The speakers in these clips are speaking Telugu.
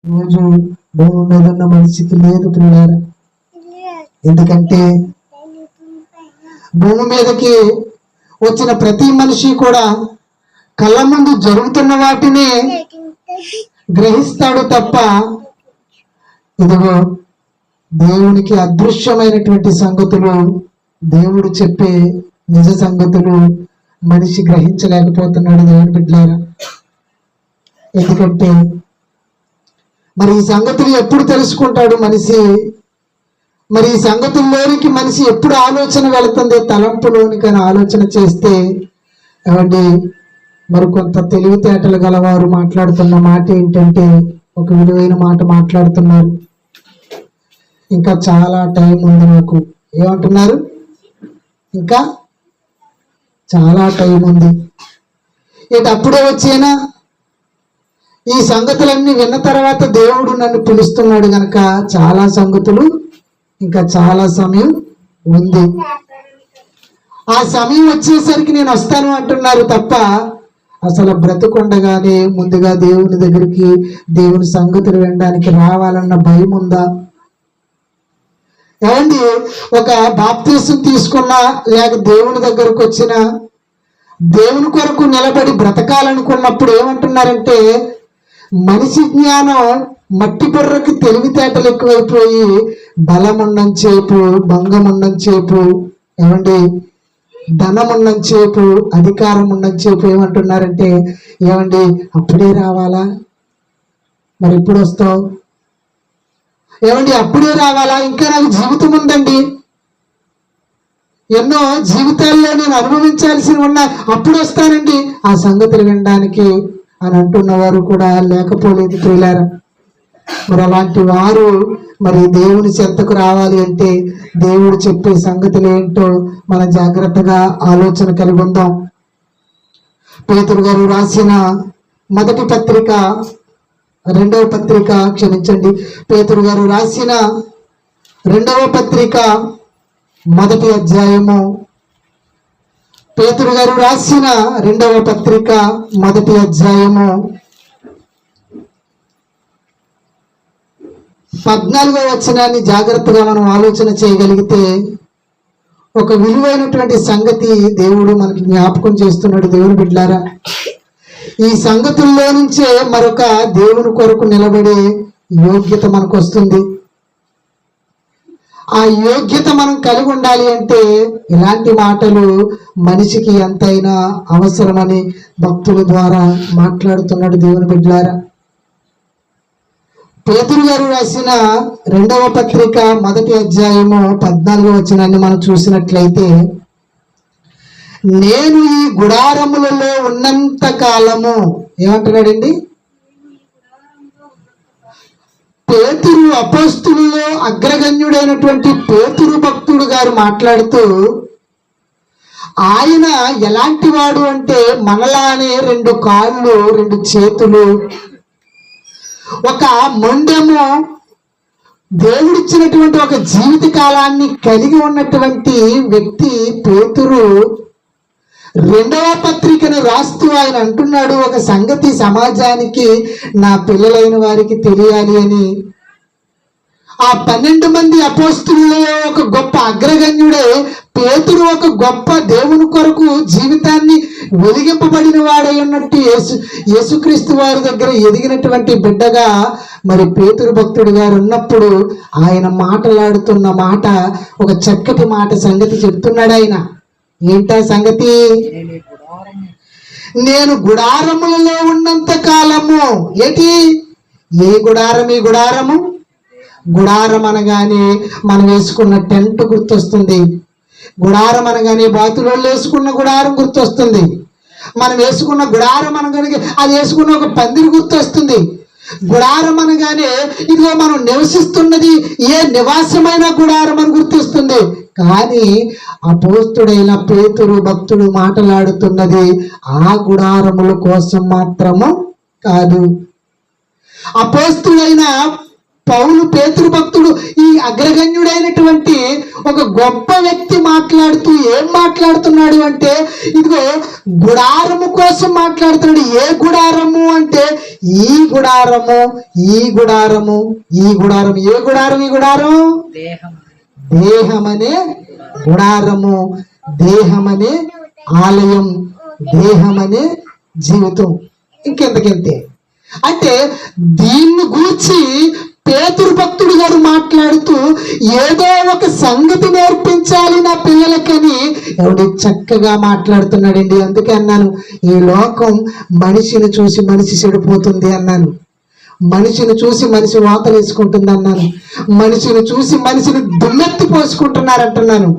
రోజు భూమి మీద ఉన్న మనిషికి లేదు పిల్లలు. ఎందుకంటే భూమి మీదకి వచ్చిన ప్రతి మనిషి కూడా కళ్ళ ముందు జరుగుతున్న వాటిని గ్రహిస్తాడు తప్ప ఇదిగో దేవునికి అదృశ్యమైనటువంటి సంగతులు, దేవుడు చెప్పే నిజ సంగతులు మనిషి గ్రహించలేకపోతున్నాడు దేవుని బిడ్డలారా. ఎందుకంటే మరి ఈ సంగతులు ఎప్పుడు తెలుసుకుంటాడు మనిషి? మరి ఈ సంగతుల్లోనికి మనిషి ఎప్పుడు ఆలోచన వెళుతుంది? తలంపులోనికని ఆలోచన చేస్తే ఏమండి, మరి కొంత తెలివితేటలు గలవారు మాట్లాడుతున్న మాట ఏంటంటే, ఒక విలువైన మాట మాట్లాడుతున్నారు. ఇంకా చాలా టైం ఉంది నాకు. ఏమంటున్నారు? ఇంకా చాలా టైం ఉంది. అప్పుడే వచ్చేనా? ఈ సంగతులన్నీ విన్న తర్వాత దేవుడు నన్ను పిలుస్తున్నాడు గనక చాలా సంగతులు, ఇంకా చాలా సమయం ఉంది. ఆ సమయం వచ్చేసరికి నేను వస్తాను అంటున్నారు తప్ప అసలు బ్రతుకుండగానే ముందుగా దేవుని దగ్గరికి, దేవుని సంగతులు వినడానికి రావాలన్న భయం ఉందా? ఏమండి, ఒక బాప్తీసం తీసుకున్నా లేక దేవుని దగ్గరకు వచ్చిన, దేవుని కొరకు నిలబడి బ్రతకాలనుకున్నప్పుడు ఏమంటున్నారంటే, మనిషి జ్ఞానం మట్టి బుర్రకి తెలివితేటలు ఎక్కువైపోయి బలమున్నంచేపు, భంగమున్నంచేపు, ఏమండి ధనమున్నంచేపు, అధికారం ఉన్నంచేపు ఏమంటున్నారంటే, ఏమండి అప్పుడే రావాలా? మరి ఎప్పుడు వస్తావు? ఏమండి అప్పుడే రావాలా? ఇంకా నాకు జీవితం ఉందండి, ఎన్నో జీవితాల్లో నేను అనుభవించాల్సి ఉన్నా, అప్పుడు వస్తానండి ఆ సంగతులు వినడానికి అని అంటున్నవారు కూడా లేకపోలేదు ప్రియులారా. మరి అలాంటి వారు మరి దేవుని చెంతకు రావాలి అంటే దేవుడు చెప్పే సంగతులు ఏంటో మనం జాగ్రత్తగా ఆలోచన కలిగి ఉందాం. పేతురు గారు రాసిన మొదటి పత్రిక, రెండవ పత్రిక, క్షమించండి, పేతురు గారు రాసిన రెండవ పత్రిక మొదటి అధ్యాయము, పేతురు గారు రాసిన రెండవ పత్రిక మొదటి అధ్యాయము 14వ వచనాన్ని జాగ్రత్తగా మనం ఆలోచన చేయగలిగితే ఒక విలువైనటువంటి సంగతి దేవుడు మనకి జ్ఞాపకం చేస్తున్నాడు. దేవుని బిడ్డలారా, ఈ సంగతుల్లో నుంచే మరొక దేవుని కొరకు నిలబడే యోగ్యత మనకు వస్తుంది. ఆ యోగ్యత మనం కలిగి ఉండాలి అంటే ఇలాంటి మాటలు మనిషికి ఎంతైనా అవసరమని భక్తుల ద్వారా మాట్లాడుతున్నాడు దేవుని బిడ్డలారా. పేతురు గారు రాసిన రెండవ పత్రిక మొదటి అధ్యాయము 14వ వచనాన్ని మనం చూసినట్లయితే, నేను ఈ గుడారములలో ఉన్నంత కాలము, ఏమంటున్నాడండి? పేతురు అపోస్తులలో అగ్రగణ్యుడైనటువంటి పేతురు భక్తుడు గారు మాట్లాడుతూ, ఆయన ఎలాంటి వాడు అంటే మనలానే 2 కాళ్ళు, 2 చేతులు, ఒక మొండెము, దేవుడిచ్చినటువంటి ఒక జీవిత కాలాన్ని కలిగి ఉన్నటువంటి వ్యక్తి పేతురు. రెండవ పత్రికను రాస్తూ ఆయన అంటున్నాడు, ఒక సంగతి సమాజానికి, నా పిల్లలైన వారికి తెలియాలి అని. ఆ 12 మంది అపోస్తులలో ఒక గొప్ప అగ్రగణ్యుడే పేతురు, ఒక గొప్ప దేవుని కొరకు జీవితాన్ని వెలిగింపబడిన వాడై ఉన్నట్టు యేసుక్రీస్తు వారి దగ్గర ఎదిగినటువంటి బిడ్డగా మరి పేతురు భక్తుడు గారు ఉన్నప్పుడు ఆయన మాట్లాడుతున్న మాట ఒక చక్కటి మాట, సంగతి చెప్తున్నాడు ఆయన. ఏంటా సంగతి? నేను గుడారములలో ఉన్నంత కాలము. ఏంటి? ఏ గుడారం? ఈ గుడారము, గుడారం అనగానే మనం వేసుకున్న టెంట్ గుర్తొస్తుంది. గుడారం అనగానే బాతులోళ్ళు వేసుకున్న గుడారం గుర్తొస్తుంది. మనం వేసుకున్న గుడారం అనగానే అది వేసుకున్న ఒక పందిరి గుర్తొస్తుంది. గుడారం అనగానే ఇదిగో మనం నివసిస్తున్నది ఏ నివాసమైన గుడారం అని గుర్తిస్తుంది. కానీ అపోస్తుడైన పేతురు భక్తుడు మాట్లాడుతున్నది ఆ గుడారముల కోసం మాత్రము కాదు. అపోస్తుడైన పేతురు భక్తుడు ఈ అగ్రగణ్యుడైనటువంటి ఒక గొప్ప వ్యక్తి మాట్లాడుతూ ఏం మాట్లాడుతున్నాడు అంటే, ఇదిగో గుడారము కోసం మాట్లాడుతున్నాడు. ఏ గుడారము అంటే ఈ గుడారము, ఈ గుడారము, ఈ గుడారం. ఏ గుడారం? ఈ గుడారం దేహమనే గుడారము, దేహమనే ఆలయం, దేహమనే జీవితం. ఇంకెంతకెంతే అంటే దీన్ని గూర్చి పేతురు భక్తుడు గారు మాట్లాడుతూ ఏదో ఒక సంగతి నేర్పించాలి నా పిల్లలకని ఎవడి చక్కగా మాట్లాడుతున్నాడండి. అందుకే అన్నాను, ఈ లోకం మనిషిని చూసి మనిషి చెడిపోతుంది అన్నాను. మనిషిని చూసి మనిషి వాతలు వేసుకుంటుంది అన్నాను. మనిషిని చూసి మనిషిని దుమ్మెత్తి పోసుకుంటున్నారంటున్నాను.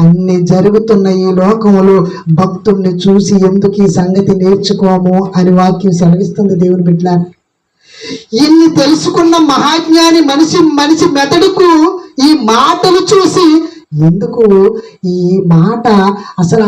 అన్ని జరుగుతున్న ఈ లోకంలో భక్తుల్ని చూసి ఎందుకు ఈ సంగతి నేర్చుకోము అని వాక్యం సెలవిస్తుంది. దేవుని బిడ్డలారా, ఇన్ని తెలుసుకున్న మహాజ్ఞాని మనిషి మెదడుకు ఈ మాటలు చూసి ఎందుకు ఈ మాట అసలు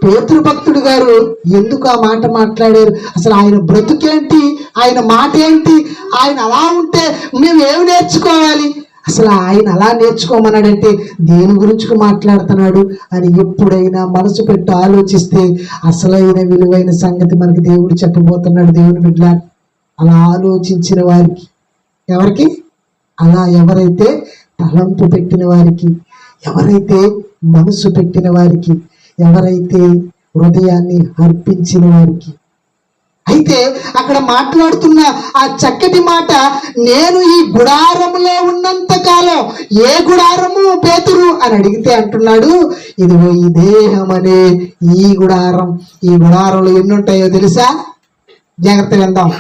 పేతురు భక్తుడు గారు ఎందుకు ఆ మాట మాట్లాడారు? అసలు ఆయన బ్రతుకేంటి, ఆయన మాట ఏంటి, ఆయన అలా ఉంటే మేము ఏమి నేర్చుకోవాలి, అసలు ఆయన అలా నేర్చుకోమన్నాడంటే దేని గురించి మాట్లాడుతున్నాడు అని ఎప్పుడైనా మనసు పెట్టి ఆలోచిస్తే అసలైన విలువైన సంగతి మనకి దేవుడు చెప్పబోతున్నాడు. దేవుని బిడ్డ, అలా ఆలోచించిన వారికి, ఎవరికి? అలా ఎవరైతే తలంపు పెట్టిన వారికి, ఎవరైతే మనసు పెట్టిన వారికి, ఎవరైతే హృదయాన్ని అర్పించిన వారికి. అయితే అక్కడ మాట్లాడుతున్న ఆ చక్కటి మాట, నేను ఈ గుడారములో ఉన్నంత కాలం. ఏ గుడారము పేతురు అని అడిగితే అంటున్నాడు, ఇదిగో ఈ దేహం అనే ఈ గుడారం. ఈ గుడారంలో ఎన్ని ఉంటాయో తెలుసా? జాగ్రత్తగా విందాం.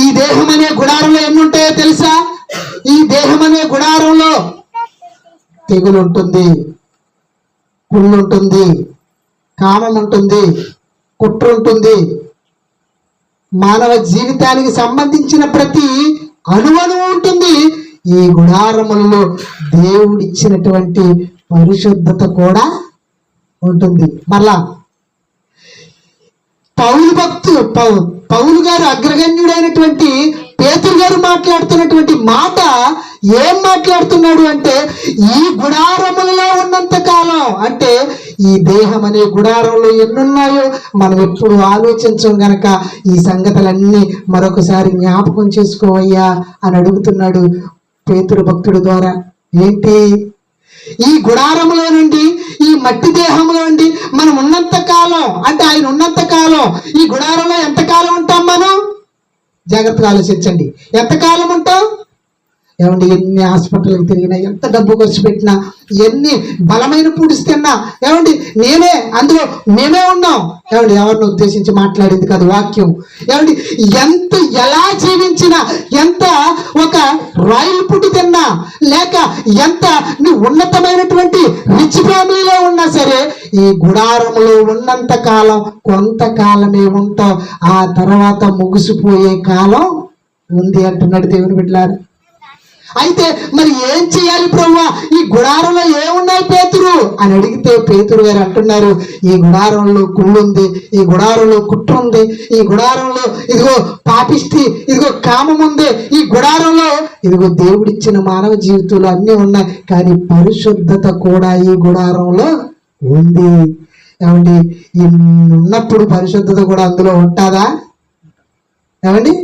ఈ దేహం అనే గుడారంలో ఎన్ని ఉంటాయో తెలుసా? ఈ దేహం అనే గుడారంలో తెగులు ఉంటుంది, కుళ్ళు ఉంటుంది, కామం ఉంటుంది, కుట్ర ఉంటుంది. మానవ జీవితానికి సంబంధించిన ప్రతి అణువణు ఉంటుంది. ఈ గుడారములలో దేవుడిచ్చినటువంటి పరిశుద్ధత కూడా ఉంటుంది. మళ్ళా పౌలు గారు అగ్రగణ్యుడైనటువంటి పేతురు గారు మాట్లాడుతున్నటువంటి మాట ఏం మాట్లాడుతున్నాడు అంటే, ఈ గుడారములలో ఉన్నంత కాలం. అంటే ఈ దేహం అనే గుడారంలో ఎన్నున్నాయో మనం ఎప్పుడు ఆలోచించం గనక ఈ సంగతులన్నీ మరొకసారి జ్ఞాపకం చేసుకోవయ్యా అని అడుగుతున్నాడు పేతురు భక్తుడి ద్వారా. ఏంటి? ఈ గుడారంలో నుండి, ఈ మట్టి దేహంలో నుండి మనం ఉన్నంత కాలం, అంటే ఆయన ఉన్నంత కాలం ఈ గుడారంలో ఎంతకాలం ఉంటాం మనం? జాగ్రత్తగా ఆలోచించండి. ఎంతకాలం ఉంటాం? ఏమండి, ఎన్ని హాస్పిటల్కి తిరిగినా, ఎంత డబ్బు ఖర్చు పెట్టినా, ఎన్ని బలమైన ఫుడ్స్ తిన్నా, ఏమండి అందులో మేమే ఉన్నాం. ఏమండి, ఎవరిని ఉద్దేశించి మాట్లాడింది కాదు వాక్యం. ఏమండి, ఎలా జీవించినా, ఎంత ఒక రాయల్ ఫుడ్ తిన్నా, లేక ఎంత ఉన్నతమైనటువంటి రిచ్ ఫ్యామిలీలో ఉన్నా సరే, ఈ గుడారంలో ఉన్నంత కాలం కొంతకాలమే ఉంటాం. ఆ తర్వాత ముగిసిపోయే కాలం ఉంది అంటున్నాడు దేవుని బిడ్డలారా. అయితే మరి ఏం చేయాలి ప్రభువా? ఈ గుడారంలో ఏమున్నాయి పేతురు అని అడిగితే పేతురు గారు అంటున్నారు, ఈ గుడారంలో కుళ్ళు ఉంది, ఈ గుడారంలో కుట్ర ఉంది, ఈ గుడారంలో ఇదిగో పాపిష్టి, ఇదిగో కామం ఉంది, ఈ గుడారంలో ఇదిగో దేవుడిచ్చిన మానవ జీవితంలో అన్నీ ఉన్నాయి, కానీ పరిశుద్ధత కూడా ఈ గుడారంలో ఉంది. ఏమండి, ఇన్నున్నప్పుడు పరిశుద్ధత కూడా అందులో ఉంటుందా? ఏమండి,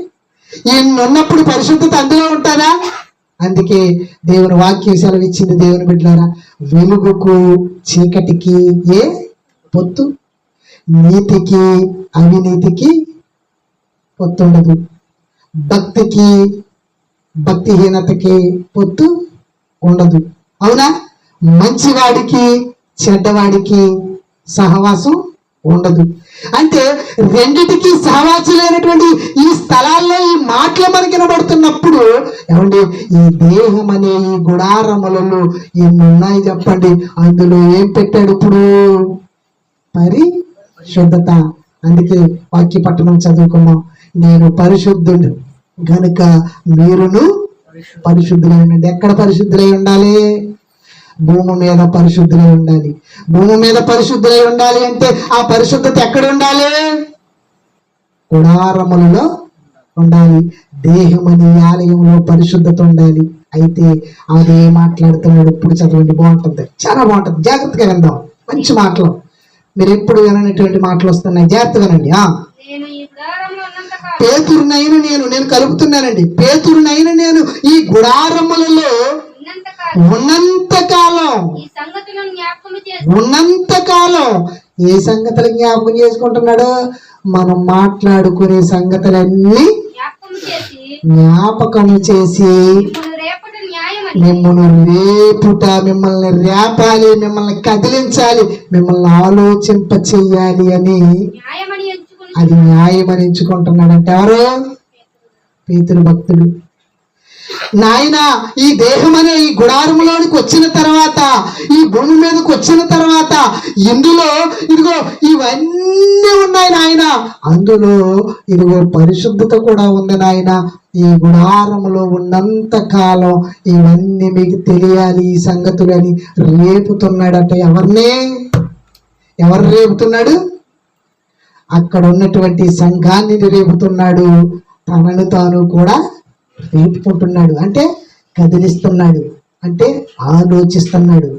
ఇన్నున్నప్పుడు పరిశుద్ధత అందులో ఉంటుందా? అందుకే దేవుని వాక్యం సెలవిచ్చింది. దేవుని బిడ్డలారా, వెలుగుకు చీకటికి ఏ పొత్తు? నీతికి అవినీతికి పొత్తు ఉండదు. భక్తికి భక్తిహీనతకి పొత్తు ఉండదు. అవునా? మంచివాడికి చెడ్డవాడికి సహవాసం ఉండదు. అంటే రెండిటికి సహవాసులైనటువంటి ఈ స్థలాల్లో ఈ మాటలు మనకి వినబడుతున్నప్పుడు, ఏమండి, ఈ దేహం అనే ఈ గుడారములలో ఎన్ని ఉన్నాయి చెప్పండి. అందులో ఏం పెట్టాడు ఇప్పుడు? పరిశుద్ధత. అందుకే వాక్య పట్టణం చదువుకున్నాం, నేను పరిశుద్ధుడు గనుక మీరును పరిశుద్ధులై ఉండండి. ఎక్కడ పరిశుద్ధులై ఉండాలి? భూమి మీద పరిశుద్ధులై ఉండాలి. భూమి మీద పరిశుద్ధులై ఉండాలి అంటే ఆ పరిశుద్ధత ఎక్కడ ఉండాలి? గుడారములలో ఉండాలి. దేహం అనే ఆలయంలో పరిశుద్ధత ఉండాలి. అయితే అదే మాట్లాడుతున్నాడు. ఇప్పుడు చదవండి, బాగుంటుంది, చాలా బాగుంటుంది. జాగ్రత్తగా విందాం. మంచి మాటలు, మీరు ఎప్పుడు వినటువంటి మాటలు వస్తున్నాయి. జాగ్రత్తగా వినండి. పేతురునైన నేను కలుపుతున్నానండి. పేతురునైన నేను ఈ గుడారములలో ఉన్నంత కాలం ఏ సంగతులు జ్ఞాపకం చేసుకుంటున్నాడు? మనం మాట్లాడుకునే సంగతులన్నీ జ్ఞాపకం చేసి మిమ్మల్ని రేపుట, మిమ్మల్ని రేపాలి, మిమ్మల్ని కదిలించాలి, మిమ్మల్ని ఆలోచింప చెయ్యాలి అని అది న్యాయమని ఎంచుకుంటున్నాడంటే ఎవరు? పేతురు భక్తుడు. నాయన, ఈ దేహం అనే ఈ గుడారంలోనికి వచ్చిన తర్వాత, ఈ భూమి మీదకి వచ్చిన తర్వాత ఇందులో ఇదిగో ఇవన్నీ ఉన్నాయి నాయన. అందులో ఇదిగో పరిశుద్ధత కూడా ఉంది నాయన. ఈ గుడారంలో ఉన్నంత కాలం ఇవన్నీ మీకు తెలియాలి, ఈ సంగతులని రేపుతున్నాడట. ఎవరు రేపుతున్నాడు? అక్కడ ఉన్నటువంటి సంఘాన్ని రేపుతున్నాడు. తనను తాను కూడా రేపుకుంటున్నాడు. అంటే కదిలిస్తున్నాడు, అంటే ఆలోచిస్తున్నాడు.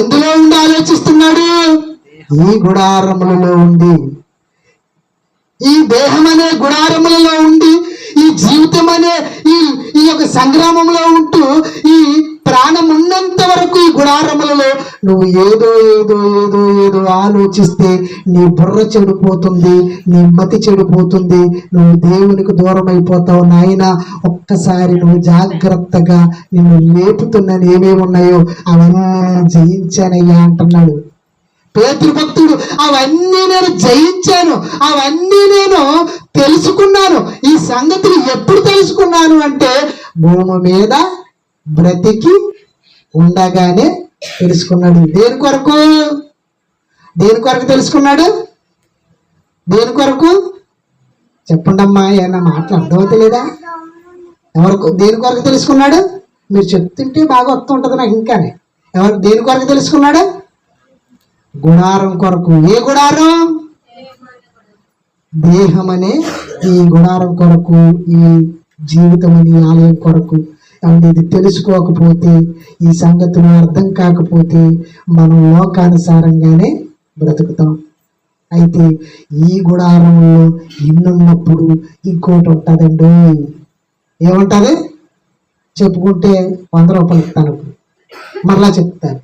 ఎందులో ఉండి ఆలోచిస్తున్నాడు? ఈ గుడారములలో ఉండి, ఈ దేహం అనే గుడారములలో ఉండి, ఈ జీవితం అనే ఈ యొక్క సంగ్రామంలో ఉంటూ, ఈ ప్రాణం ఉన్నంత వరకు ఈ గుడారములలో నువ్వు ఏదో ఏదో ఏదో ఏదో ఆలోచిస్తే నీ బుర్ర చెడిపోతుంది, నీ మతి చెడిపోతుంది, నువ్వు దేవునికి దూరం అయిపోతావు. నాయన, ఒక్కసారి నువ్వు జాగ్రత్తగా నిన్ను లేపుతున్నాను, ఏమేమి ఉన్నాయో అవన్నీ జయించానయ్యా అంటున్నాడు పేతురు భక్తుడు. అవన్నీ నేను జయించాను, అవన్నీ నేను తెలుసుకున్నాను. ఈ సంగతులు ఎప్పుడు తెలుసుకున్నాను అంటే భూమి మీద బ్రతికి ఉండగానే తెలుసుకున్నాడు. దేని కొరకు తెలుసుకున్నాడు? దేని కొరకు చెప్పండి అమ్మా, ఏమన్నా మాటలు అర్థమవుతలేదా? దేని కొరకు తెలుసుకున్నాడు? మీరు చెప్తుంటే బాగా వస్తూ ఉంటుంది నాకు. ఇంకానే దేని కొరకు తెలుసుకున్నాడు? గుడారం కొరకు. ఏ గుడారం? దేహం అనే ఈ గుడారం కొరకు, ఈ జీవితం అనే ఆలయం కొరకు. అంటే ఇది తెలుసుకోకపోతే, ఈ సంగతులు అర్థం కాకపోతే మనం లోకానుసారంగానే బ్రతుకుతాం. అయితే ఈ గుడారంలో ఇన్నున్నప్పుడు ఇంకోటి ఉంటుందండి. ఏముంటుంది? చెప్పుకుంటే 100 రూపాయలు ఇస్తాను. మరలా చెప్తాను.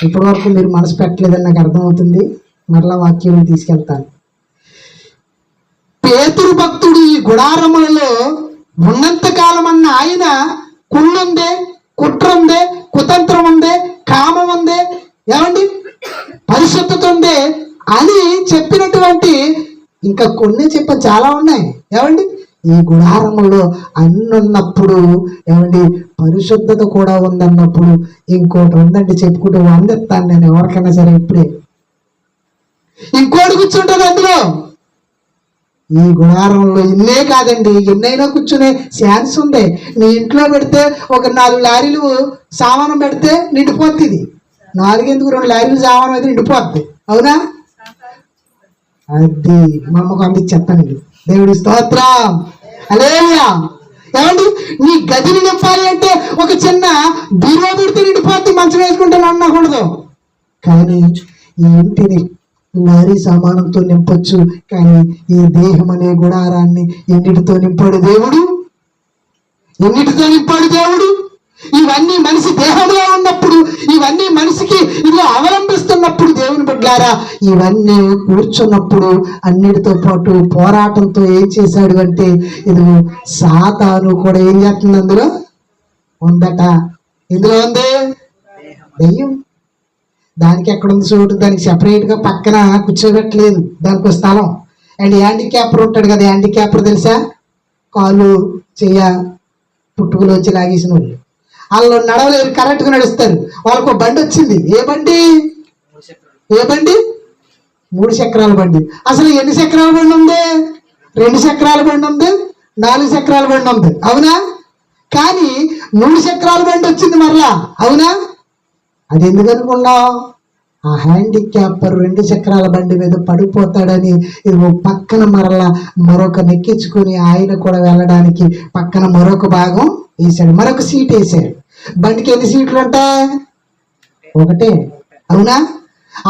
ఇప్పటి వరకు మీరు మనసు పెట్టలేదని నాకు అర్థమవుతుంది. మరలా వాక్యం తీసుకెళ్తాను. పేతురు భక్తుడు ఈ గుడారములలో ఉన్నంత కాలం అన్న ఆయన కుళ్ళుందే, కుట్ర ఉందే, కుతంత్రం ఉందే, కామం ఉందే, ఏమండి పరిశుద్ధత ఉందే అని చెప్పినటువంటి ఇంకా కొన్ని చాలా ఉన్నాయి. ఏమండి ఈ గుడారములో అన్నున్నప్పుడు, ఏమండి పరిశుద్ధత కూడా ఉందన్నప్పుడు ఇంకోటి ఉందండి చెప్పుకుంటూ అందిస్తాను నేను ఎవరికైనా సరే. ఇప్పుడే ఇంకోటి కూర్చుంటుంది అందులో. ఈ గుడారంలో ఇన్నే కాదండి, ఎన్నైనా కూర్చునే ఛాన్స్ ఉంది. నీ ఇంట్లో పెడితే ఒక 4 లారీలు సామానం పెడితే నిండిపోద్ది. ఇది 4 ఎందుకు, 2 లారీలు సామానం అయితే నిండిపోద్ది. అవునా? అది మా అమ్మకు అందించేస్తానండి. దేవుడి స్తోత్రం, హల్లెలూయా. ఏమండి నీ గదిని నింపాలి అంటే ఒక చిన్న బీరువా పెడితే నిండిపోద్ది, మంచం వేసుకుంటే అనకూడదు. కానీ ఈ ఇంటిని లారీ సామానంతో నింపొచ్చు, కానీ ఈ దేహం అనే గుడారాన్ని ఎన్నిటితో నింపాడు దేవుడు? ఇవన్నీ మనిషి దేహంలో ఉన్నప్పుడు, ఇవన్నీ మనిషికి ఇదిగో అవలంబిస్తున్నప్పుడు, దేవుని బిడ్డలారా ఇవన్నీ కూర్చున్నప్పుడు అన్నిటితో పాటు పోరాటంతో ఏం చేశాడు అంటే ఇదిగో సాతాను కూడా ఏం చేస్తుంది? అందులో ఉందట. ఎందులో ఉంది? దెయ్యం. దానికి ఎక్కడుంది చోటు? దానికి సెపరేట్గా పక్కన కూర్చోబెట్టలేదు. దానికి ఒక స్థలం. అండ్ హ్యాండిక్యాపర్ ఉంటాడు కదా, హ్యాండిక్యాపర్ తెలుసా? కాలు చెయ్య పుట్టుకలోంచి లాగేసిన వాళ్ళు, వాళ్ళు నడవలేరు, కరెక్ట్గా నడుస్తారు. వాళ్ళకు బండి వచ్చింది. ఏ బండి? 3 చక్రాల బండి. అసలు ఎన్ని చక్రాల బండి ఉంది? 2 చక్రాల బండి ఉంది, 4 చక్రాల బండి ఉంది. అవునా? కానీ 3 చక్రాల బండి వచ్చింది మరలా. అవునా? అది ఎందుకు అనుకున్నావు? ఆ హ్యాండిక్యాపర్ 2 చక్రాల బండి మీద పడిపోతాడని ఇదిగో పక్కన మరొక నెక్కించుకుని ఆయన కూడా వెళ్ళడానికి పక్కన మరొక భాగం వేసాడు, మరొక సీట్ వేసాడు. బండికి ఎన్ని సీట్లు ఉంటాయి? ఒకటే, అవునా?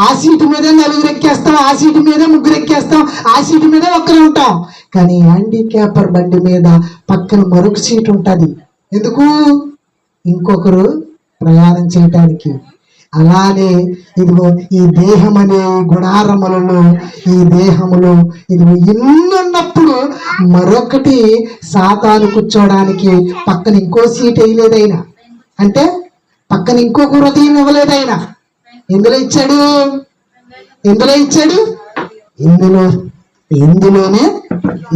ఆ సీటు మీద 4 ఎక్కేస్తాం, ఆ సీటు మీద 3 ఎక్కేస్తాం, ఆ సీటు మీద 1 ఉంటాం. కానీ హ్యాండిక్యాపర్ బండి మీద పక్కన మరొక సీట్ ఉంటుంది. ఎందుకు? ఇంకొకరు ప్రయాణం చేయటానికి. అలానే ఇదిగో ఈ దేహం అనే గుడారములలో, ఈ దేహములో ఇదిగో ఇన్నున్నప్పుడు మరొకటి సాతాను కూర్చోడానికి పక్కన ఇంకో సీట్ వేయలేదైనా, అంటే పక్కన ఇంకొక హృదయం ఇవ్వలేదైనా. ఎందులో ఇచ్చాడు? ఇందులోనే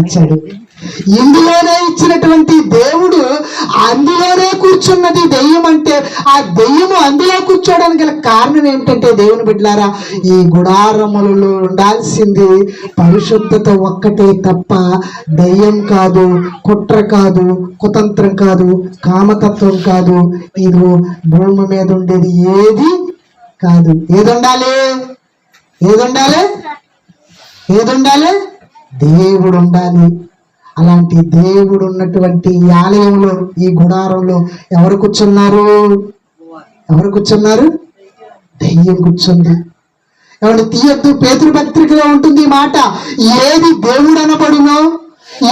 ఇచ్చాడు. ఇందులోనే ఇచ్చినటువంటి దేవుడు అందులోనే కూర్చున్నది దెయ్యం. అంటే ఆ దెయ్యము అందులో కూర్చోడానికి గల కారణం ఏంటంటే, దేవుని బిడ్డలారా, ఈ గుడారములలో ఉండాల్సింది పరిశుద్ధత ఒక్కటే తప్ప దెయ్యం కాదు, కుట్ర కాదు, కుతంత్రం కాదు, కామతత్వం కాదు. ఇది భూమి మీద ఉండేది ఏది కాదు. ఏది ఉండాలి? దేవుడు ఉండాలి. అలాంటి దేవుడు ఉన్నటువంటి ఈ ఆలయంలో, ఈ గుడారంలో ఎవరు కూర్చున్నారు? దెయ్యం కూర్చుంది. ఎవరు తీయద్దు, పేతురు పత్రికలో ఉంటుంది ఈ మాట. ఏది దేవుడు అనబడునో,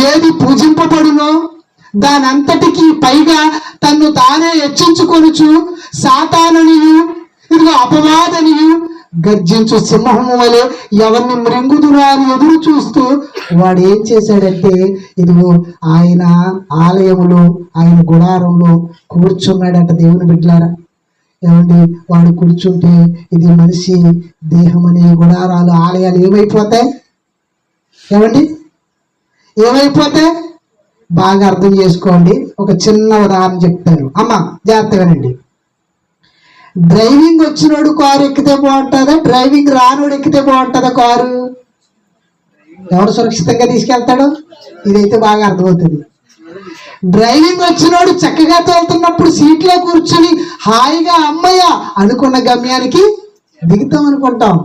ఏది పూజింపబడునో దాని అంతటికి పైగా తన్ను తానే హెచ్చించుకొనుచు సాతానునియు ఇదిగో అపవాదనియు గర్జించు సింహము వలె ఎవరిని మృంగుదురా అని ఎదురు చూస్తూ వాడు ఏం చేశాడంటే, ఇదిగో ఆయన ఆలయములో, ఆయన గుడారంలో కూర్చున్నాడట. దేవుని బిడ్డలారా, ఏమండి, వాడు కూర్చుంటే ఇది మనిషి దేహం అనే గుడారాలు, ఆలయాలు ఏమైపోతాయి? బాగా అర్థం చేసుకోండి. ఒక చిన్న ఉదాహరణ చెప్తాను. అమ్మ జాగ్రత్తగానండి. డ్రైవింగ్ వచ్చినోడు కారు ఎక్కితే బాగుంటుందా, డ్రైవింగ్ రానోడు ఎక్కితే బాగుంటుందా కారు? ఎవరు సురక్షితంగా తీసుకెళ్తాడు? ఇదైతే బాగా అర్థమవుతుంది. డ్రైవింగ్ వచ్చినోడు చక్కగా తోలుతున్నప్పుడు సీట్లో కూర్చుని హాయిగా అమ్మయ్య అనుకున్న గమ్యానికి దిగుతాం అనుకుంటాం.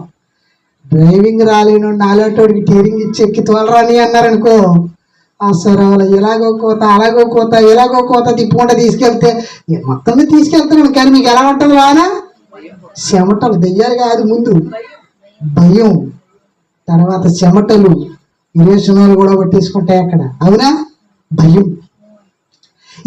డ్రైవింగ్ రాలేను నాలోటోడికి టీరింగ్ ఇచ్చి ఎక్కి తోలరాని అన్నారనుకో, అసలు ఎలాగో కోత అలాగో కోత ఎలాగో కోత తిప్పుకుండా తీసుకెళ్తే మొత్తం తీసుకెళ్తున్నాను. కానీ మీకు ఎలా ఉంటుంది? వాన చెమటలు, దెయ్యాలు కాదు, ముందు భయం, తర్వాత చెమటలు, విరేచనాలు కూడా పట్టేసుకుంటాయి అక్కడ. అవునా? భయం.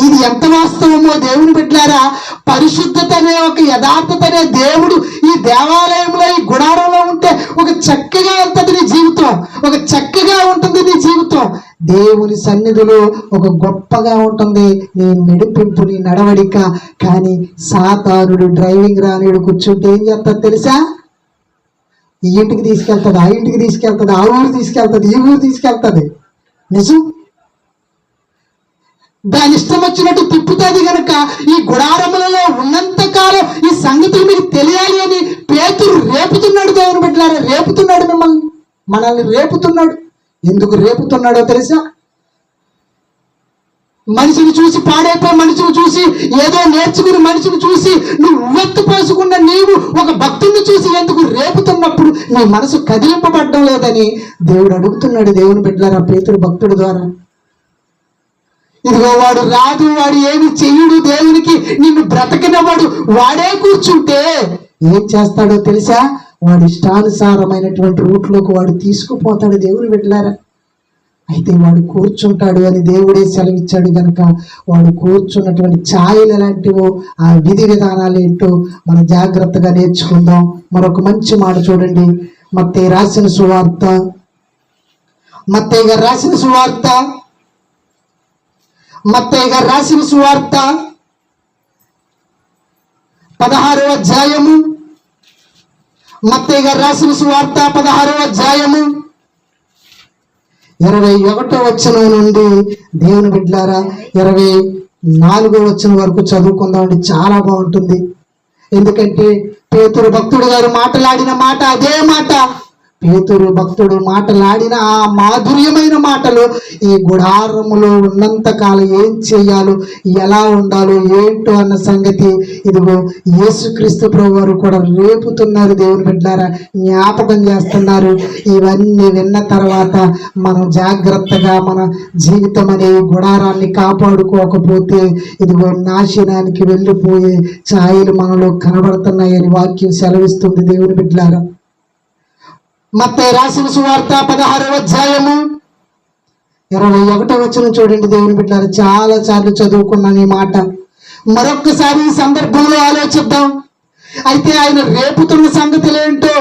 ఇది ఎంత వాస్తవమో దేవుని బిడ్డలారా, పరిశుద్ధత అనే ఒక యథార్థత అనే దేవుడు ఈ దేవాలయంలో, ఈ గుడారంలో ఉంటే ఒక చక్కగా ఉంటుంది నీ జీవితం, ఒక చక్కగా ఉంటుంది నీ జీవితం. దేవుని సన్నిధిలో ఒక గొప్పగా ఉంటుంది నీ నడిపింపు, నీ నడవడిక. కానీ సాతానుడు డ్రైవింగ్ రానిడు కూర్చుంటే ఏం చేస్తుంది తెలుసా? ఈ ఇంటికి తీసుకెళ్తుంది, ఆ ఇంటికి తీసుకెళ్తుంది, ఆ ఊరు తీసుకెళ్తుంది, ఈ ఊరు తీసుకెళ్తుంది. నిజం. దాని ఇష్టం వచ్చినట్టు తిప్పుతుంది. కనుక ఈ గుడారములలో ఉన్నంత కాలం ఈ సంగతులు మీకు తెలియాలి అని పేతురు రేపుతున్నాడు. దేవుని బిడ్డలారా, రేపుతున్నాడు మనల్ని రేపుతున్నాడు. ఎందుకు రేపుతున్నాడో తెలుసా? మనిషిని చూసి పాడైపోయి, మనిషిని చూసి ఏదో నేర్చుకుని, మనిషిని చూసి నువ్వు ఉవ్వెత్తు పోసుకున్న నీవు ఒక భక్తుని చూసి ఎందుకు రేపుతున్నప్పుడు నీ మనసు కదిలింపబడడం లేదని దేవుడు అడుగుతున్నాడు. దేవుని బిడ్డలారా, పేతురు భక్తుడి ద్వారా. ఇదిగో వాడు రాదు, వాడు ఏమి చెయ్యడు, దేవునికి నిన్ను బ్రతకనివ్వడు, వాడే కూర్చుంటే ఏం చేస్తాడో తెలుసా? వాడి ఇష్టానుసారమైనటువంటి రూట్లోకి వాడు తీసుకుపోతాడు. దేవుని బిడ్డలారా, అయితే వాడు కూర్చుంటాడు అని దేవుడే సెలవిచ్చాడు. కనుక వాడు కూర్చున్నటువంటి ఛాయలు ఎలాంటివో, ఆ విధి విధానాలు ఏంటో మనం జాగ్రత్తగా నేర్చుకుందాం. మరొక మంచి మాట చూడండి. మత్తయి గారు రాసిన సువార్త 16వ అధ్యాయము. మత్తయి గారు రాసిన సువార్త 16వ అధ్యాయము 21వ వచనం నుండి దేవుని బిడ్డలారా 24వ వచనం వరకు చదువుకుందామండి. చాలా బాగుంటుంది. ఎందుకంటే పేతురు భక్తుడు గారు మాట్లాడిన మాట అదే మాట పేతురు భక్తుడు మాటలాడిన ఆ మాధుర్యమైన మాటలు ఈ గుడారములో ఉన్నంత కాలం ఏం చేయాలో, ఎలా ఉండాలో ఏంటో అన్న సంగతి ఇదిగో యేసుక్రీస్తు ప్రభు వారు కూడా రేపుతున్నారు. దేవుని బిడ్డలారా, జ్ఞాపకం చేస్తున్నారు. ఇవన్నీ విన్న తర్వాత మనం జాగ్రత్తగా మన జీవితం అనే గుడారాన్ని కాపాడుకోకపోతే ఇదిగో నాశనానికి వెళ్ళిపోయే ఛాయలు మనలో కనబడుతున్నాయని వాక్యం సెలవిస్తుంది. దేవుని బిడ్డలారా, మత్తయి రాసిన సువార్త 16వ అధ్యాయము 21వ వచనం చూడండి. దేవుని బిడ్డలారా, చాలా సార్లు చదువుకున్నాను ఈ మాట. మరొక్కసారి ఈ సందర్భంలో ఆలోచిద్దాం. అయితే ఆయన రేపుతున్న సంగతులేంటో,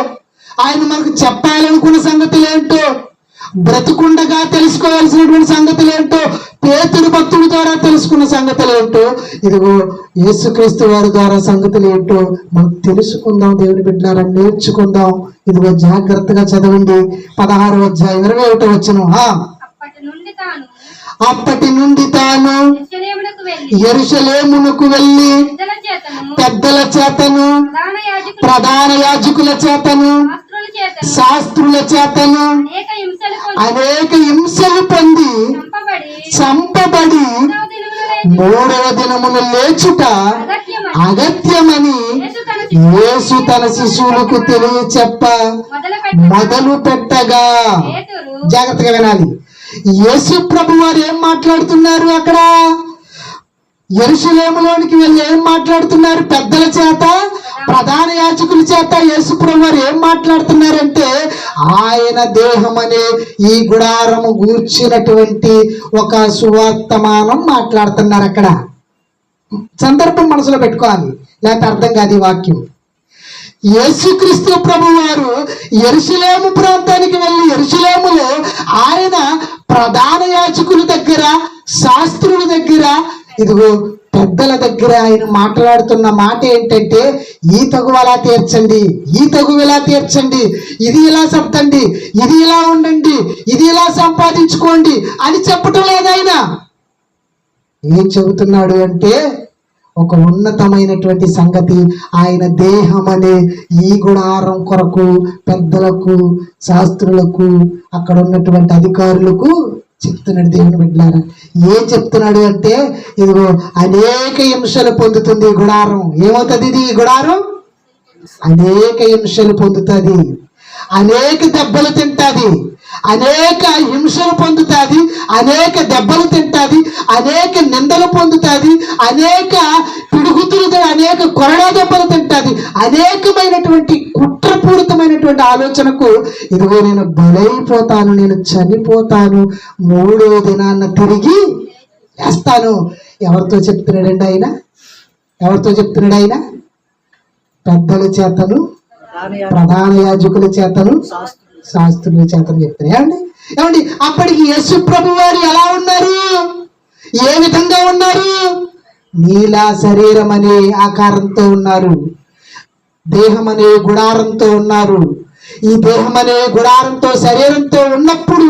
ఆయన మనకు చెప్పాలనుకున్న సంగతులేంటో, బ్రతుకుండగా తెలుసుకోవాల్సినటువంటి సంగతులేంటో, పేతురు భక్తుడి ద్వారా తెలుసుకున్న సంగతులేంటో, ఇదిగో యేసుక్రీస్తు వారి ద్వారా సంగతులేంటో మనం తెలుసుకుందాం. దేవుని బిడ్డలారా, నేర్చుకుందాం. ఇదిగో జాగ్రత్తగా చదవండి. 16వ అధ్యాయం 21వ వచనం. అప్పటి నుండి తాను యెరూషలేమునకు వెళ్ళి పెద్దల చేతను, ప్రధాన యాజకుల చేతను, శాస్త్రుల చేతను అనేక హింసలు పొంది చంపబడి 3వ దినమున లేచుట అగత్యమని యేసు తన శిశువులకు తెలియచెప్ప మొదలు పెట్టగా. జాగ్రత్తగా వినాలి. యేసు ప్రభు వారు ఏం మాట్లాడుతున్నారు అక్కడ? యెరూషలేములోనికి వెళ్ళి ఏం మాట్లాడుతున్నారు? పెద్దల చేత, ప్రధాన యాజకుల చేత యేసు ప్రభు వారు ఏం మాట్లాడుతున్నారంటే, ఆయన దేహం అనే ఈ గుడారము గూర్చినటువంటి ఒక సువర్తమానం మాట్లాడుతున్నారు. అక్కడ సందర్భం మనసులో పెట్టుకోవాలి, లేకపోతే అర్థం కాదు ఈ వాక్యం. యేసుక్రీస్తు ప్రభు వారు యెరూషలేము ప్రాంతానికి వెళ్ళి, యెరూషలేములో ఆయన ప్రధాన యాజకుల దగ్గర, శాస్త్రుల దగ్గర, ఇదిగో పెద్దల దగ్గర ఆయన మాట్లాడుతున్న మాట ఏంటంటే, ఈ తగు అలా తీర్చండి, ఈ తగు ఇలా తీర్చండి, ఇది ఇలా చెప్తండి, ఇది ఇలా ఉండండి, ఇది ఇలా సంపాదించుకోండి అని చెప్పటం లేదు. ఆయన ఏం చెబుతున్నాడు అంటే, ఒక ఉన్నతమైనటువంటి సంగతి. ఆయన దేహం అనే ఈ గుడారం కొరకు పెద్దలకు, శాస్త్రులకు, అక్కడ ఉన్నటువంటి అధికారులకు చెప్తున్నాడు. దేవుని బిడ్డలారా, ఏం చెప్తున్నాడు అంటే, ఇదిగో అనేక హింసలు పొందుతుంది ఈ గుడారం. ఏమవుతుంది ఇది? ఈ గుడారం అనేక హింసలు పొందుతుంది, అనేక దెబ్బలు తింటుంది, అనేక హింసలు పొందుతుంది, అనేక దెబ్బలు తింటుంది, అనేక నిందలు పొందుతుంది, అనేక పిడుగుతులు, అనేక కొరడా దెబ్బలు తింటుంది, అనేకమైనటువంటి కుట్రపూరితమైనటువంటి ఆలోచనకు ఇదిగో నేను బలైపోతాను, నేను చనిపోతాను, 3వ దినాన్న తిరిగి వేస్తాను. ఎవరితో చెప్తున్నాడండి ఆయన? ఎవరితో చెప్తున్నాడు ఆయన? పెద్దల చేతను, ప్రధాన యాజకుల చేతను, శాస్త్రుల చేతను చెప్తున్నాడు. ఏమండి, అప్పటికి యేసు ప్రభు వారు ఎలా ఉన్నారు? ఏ విధంగా ఉన్నారు? నీలా శరీరం అనే ఆకారంతో ఉన్నారు, దేహం అనే గుడారంతో ఉన్నారు. ఈ దేహం అనే గుడారంతో, శరీరంతో ఉన్నప్పుడు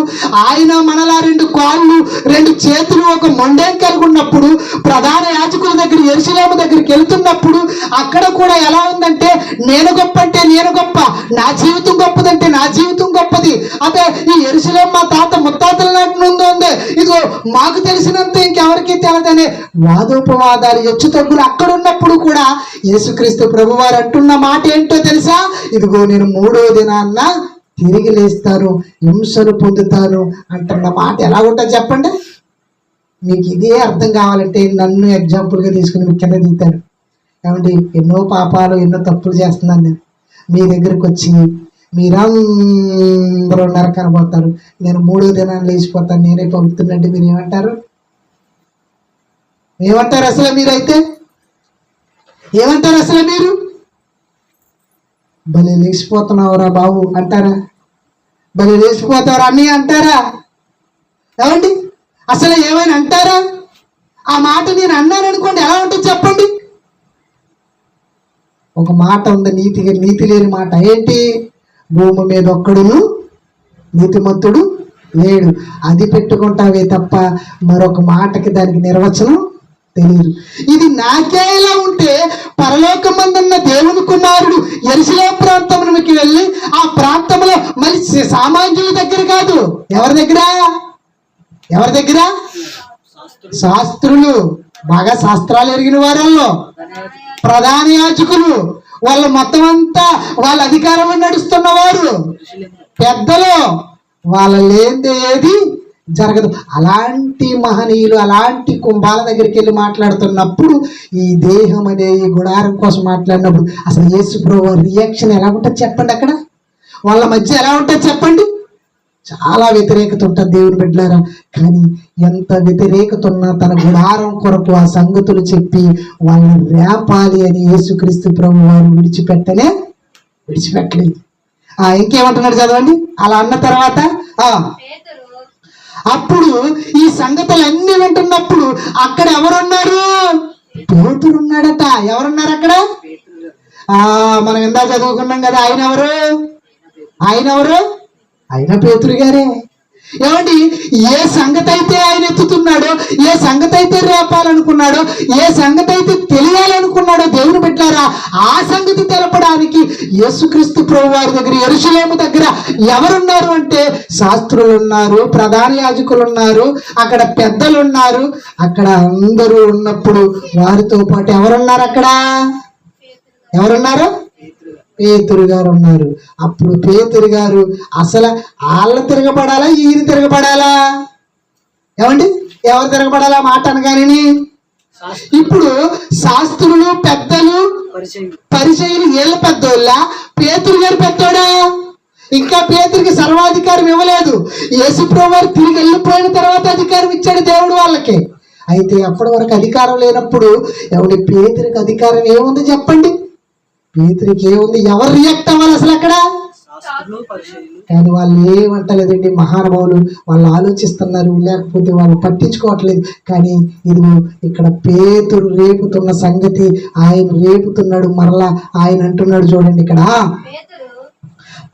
ఆయన మనలా 2 కాళ్ళు, 2 చేతులు, ఒక మొండెం కలిగి ఉన్నప్పుడు, ప్రధాన యాజకుల దగ్గర, యెరూషలేము దగ్గరికి వెళ్తున్నప్పుడు అక్కడ కూడా ఎలా ఉందంటే, నేను గొప్ప అంటే నేను గొప్ప, నా జీవితం గొప్పదంటే నా జీవితం గొప్పది, అదే ఈ యెరూషలేము మా తాత ముత్తాతల నాటి నుండి ఉంది, ఇదిగో మాకు తెలిసినంత ఇంకెవరికి తెలదనే వాదోపవాదాలు, హెచ్చు తగ్గులు అక్కడ ఉన్నప్పుడు కూడా యేసుక్రీస్తు ప్రభు వారు అంటున్న మాట ఏంటో తెలుసా? ఇదిగో నేను 3వ దినాన్న తిరిగి లేస్తాను, హింసలు పొందుతాను అంటున్న మాట ఎలా ఉంటుంది చెప్పండి? మీకు ఇదే అర్థం కావాలంటే నన్ను ఎగ్జాంపుల్గా తీసుకుని మీకు కింద దిగుతాను. ఏమంటే, ఎన్నో పాపాలు, ఎన్నో తప్పులు చేస్తున్నాను నేను. మీ దగ్గరకు వచ్చి మీరందరూ నరకనబోతారు, నేను 3వ దినాన్ని లేచిపోతాను, నేనే పంపుతున్నట్టు మీరు ఏమంటారు? ఏమంటారు అసలు మీరైతే? ఏమంటారు అసలు మీరు? భలే లేచిపోతున్నావురా బాబు అంటారా? భలే లేచిపోతావురా అన్నీ అంటారా? ఏమండి, అసలు ఏమైనా అంటారా? ఆ మాట నేను అన్నాను అనుకోండి, ఎలా ఉంటుంది చెప్పండి? ఒక మాట ఉంది, నీతి లేని మాట. ఏంటి? భూమి మీద ఒక్కడును నీతిమంతుడు లేడు. అది పెట్టుకుంటావే తప్ప మరొక మాటకి దానికి నిర్వచనం తెలియదు. ఇది నాకే ఇలా ఉంటే పరలోకమందున్న దేవుని కుమారుడు యెరూషలేము ప్రాంతంలోకి వెళ్ళి ఆ ప్రాంతంలో మళ్ళీ సామాన్యుల దగ్గర కాదు, ఎవరి దగ్గర? శాస్త్రులు, బాగా శాస్త్రాలు ఎరిగిన వారల్లో ప్రధాన యాజకులు, వాళ్ళు మొత్తం అంతా వాళ్ళ అధికారంలో నడుస్తున్నవారు, పెద్దలు, వాళ్ళ లేనిదే ఏది జరగదు. అలాంటి మహనీయులు అలాంటి కుంభాల దగ్గరికి వెళ్ళి మాట్లాడుతున్నప్పుడు, ఈ దేహం అనే ఈ గుడారం కోసం మాట్లాడినప్పుడు అసలు యేసు ప్రభువు రియాక్షన్ ఎలా ఉంటుంది చెప్పండి? అక్కడ వాళ్ళ మధ్య ఎలా ఉంటుంది చెప్పండి? చాలా వ్యతిరేకత ఉంటుంది దేవుని బిడ్డలారా. కానీ ఎంత వ్యతిరేకత ఉన్నా తన గుడారం కొరకు ఆ సంగతులు చెప్పి వాళ్ళని రేపాలి అని యేసుక్రీస్తు ప్రభు వారు విడిచిపెట్టలేదు. ఇంకేమంటున్నాడు చదవండి. అలా అన్న తర్వాత అప్పుడు ఈ సంగతులన్నీ వింటున్నప్పుడు అక్కడ ఎవరున్నారు? పేతురు ఉన్నాడట. ఎవరున్నారు అక్కడ? మనం ఇందా చదువుకున్నాం కదా, ఆయన ఎవరు? ఆయన పేతురు గారే. ఏమండి, ఏ సంగతి అయితే ఆయన ఎత్తుతున్నాడో, ఏ సంగతి అయితే రేపాలనుకున్నాడో, ఏ సంగతి అయితే తెలియాలనుకున్నాడో దేవుని బిడ్డలారా, ఆ సంగతి తెలపడానికి యేసుక్రీస్తు ప్రభు వారి దగ్గర యెరూషలేము దగ్గర ఎవరున్నారు అంటే శాస్త్రులు ఉన్నారు, ప్రధాన యాజకులు ఉన్నారు, అక్కడ పెద్దలు ఉన్నారు. అక్కడ అందరూ ఉన్నప్పుడు వారితో పాటు ఎవరున్నారు? అక్కడ ఎవరున్నారు? పేతురు గారు ఉన్నారు. అప్పుడు పేతురు గారు అసలు వాళ్ళ తిరగబడాలా, ఈయన తిరగబడాలా? ఏమండి, ఎవరు తిరగబడాలా మాట అనగానే? ఇప్పుడు శాస్త్రులు, పెద్దలు, పరిచయులు వీళ్ళ పెద్దోళ్ళ, పేతురు గారు పెద్దోడా? ఇంకా పేతురికి సర్వాధికారం ఇవ్వలేదు. యేసుప్రభువు వారు తిరిగి వెళ్ళిపోయిన తర్వాత అధికారం ఇచ్చాడు దేవుడు వాళ్ళకి. అయితే అప్పటి వరకు అధికారం లేనప్పుడు ఎవడి పేతురికి అధికారం ఏముంది చెప్పండి? పేతురికి ఏముంది? ఎవరు రియాక్ట్ అవ్వాలి అసలు అక్కడ? కానీ వాళ్ళు ఏమంటలేదండి మహానుభావులు. వాళ్ళు ఆలోచిస్తున్నారు, లేకపోతే వాళ్ళు పట్టించుకోవట్లేదు. కానీ ఇదిగో ఇక్కడ పేతురు రేపుతున్న సంగతి ఆయన రేపుతున్నాడు. మరలా ఆయన అంటున్నాడు చూడండి ఇక్కడ,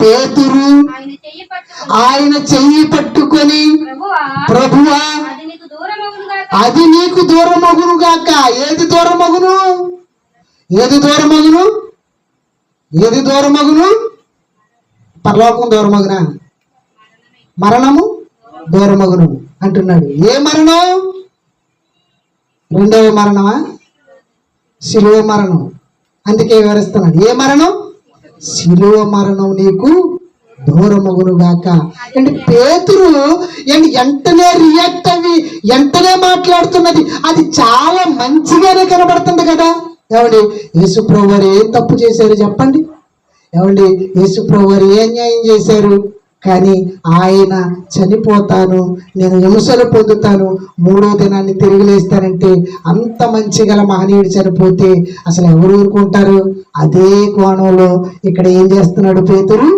పేతురు ఆయన చెయ్యి పట్టుకొని, ప్రభువా అది నీకు దూరమగును గాక. ఏది దూరమగును? పరలోకం దూరమగునా? మరణము దూరమగును అంటున్నాడు. ఏ మరణం? రెండవ మరణమా? శిలువ మరణం. అందుకే వివరిస్తున్నాడు. ఏ మరణం? శిలువ మరణం నీకు దూరమగును గాక. అంటే పేతురు వెంటనే రియాక్ట్ అవి వెంటనే మాట్లాడుతున్నది అది చాలా మంచిగానే కనబడుతుంది కదా. ఏమండి, యేసుప్రభువు వారు ఏం తప్పు చేశారు చెప్పండి? ఏమండి, యేసుప్రభువు వారు ఏ అన్యాయం చేశారు? కానీ ఆయన చనిపోతాను, నేను హింసలు పొందుతాను, 3వ దినాన్ని తిరిగి లేస్తానంటే అంత మంచి గల మహనీయుడు చనిపోతే అసలు ఎవరు ఊరుకుంటారు? అదే కోణంలో ఇక్కడ ఏం చేస్తున్నాడు పేతురు?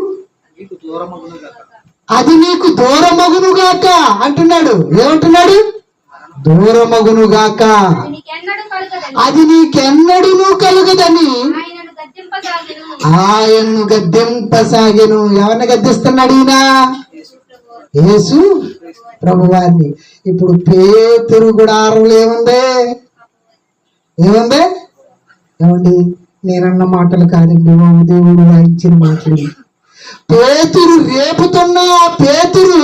అది నీకు దూరమగునుగాక అంటున్నాడు. ఏమంటున్నాడు? దూరమగునుగాక, అది నీకెన్నడూ కలుగదని ఆయన్ను గద్దింపసాగెను. ఎవరిని గద్దిస్తున్నాడు ఈయన? యేసు ప్రభువారిని. ఇప్పుడు పేతురు గుడారంలో ఏముంది? ఏమండి, నేనన్న మాటలు కాదండి, దేవుడు రాయించిన మాటలు. పేతురు రేపుతున్న పేతురు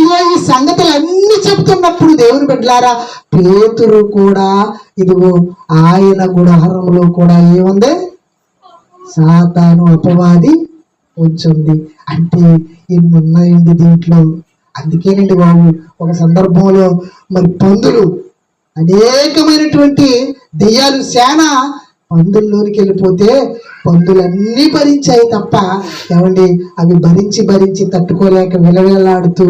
ఇలా ఈ సంగతులన్నీ చెప్తున్నప్పుడు దేవుని బిడ్డలారా, పేతురు కూడా ఇదిగో ఆయన గుడారంలో కూడా ఏముంది? సాతాను అపవాది ఉంచుంది. అంటే ఇన్ని ఉన్నాయండి దీంట్లో. అందుకేనండి బాబు, ఒక సందర్భంలో మరి పందులు, అనేకమైనటువంటి దెయ్యాలు సేన పందుల్లోనికి వెళ్ళిపోతే పందులన్నీ భరించాయి తప్ప ఏమండి అవి భరించి తట్టుకోలేక విలవిలాడుతూ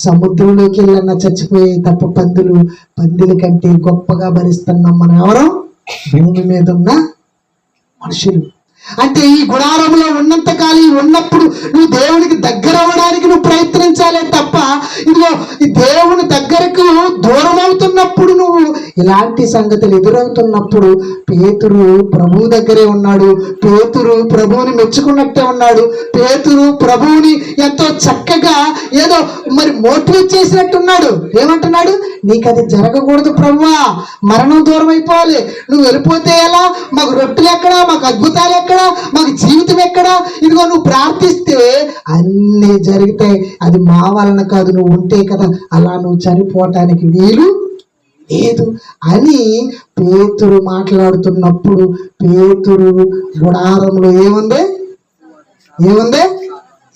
సముద్రంలోకి వెళ్ళన్నా చచ్చిపోయాయి తప్ప పందుల కంటే గొప్పగా భరిస్తున్నాం మనం ఎవరు? భూమి మీద ఉన్న మనుషులు. అంటే ఈ గుడారంలో ఉన్నంత కాలం ఉన్నప్పుడు నువ్వు దేవునికి దగ్గర అవ్వడానికి నువ్వు ప్రయత్నించాలే తప్ప ఇదిగో ఈ దేవుని దగ్గరకు దూరం అవుతున్నప్పుడు నువ్వు ఇలాంటి సంగతులు ఎదురవుతున్నప్పుడు పేతురు ప్రభువు దగ్గరే ఉన్నాడు. పేతురు ప్రభువుని మెచ్చుకున్నట్టే ఉన్నాడు. పేతురు ప్రభువుని ఎంతో చక్కగా ఏదో మరి మోటివేట్ చేసినట్టున్నాడు. ఏమంటున్నాడు? నీకు అది జరగకూడదు ప్రభువా, మరణం దూరం అయిపోవాలి, నువ్వు వెళ్ళిపోతే ఎలా, మాకు రొట్టెలు ఎక్కడా, మాకు అద్భుతాలు ఎక్కడా, మాకు జీవితం ఎక్కడా, ఇదిగో నువ్వు ప్రార్థిస్తే అన్నీ జరుగుతాయి, అది మా వలన కాదు, నువ్వు ఉంటే కదా, అలా నువ్వు చనిపోవటానికి వీలు లేదు అని పేతురు మాట్లాడుతున్నప్పుడు పేతురు గుడారంలో ఏముంది?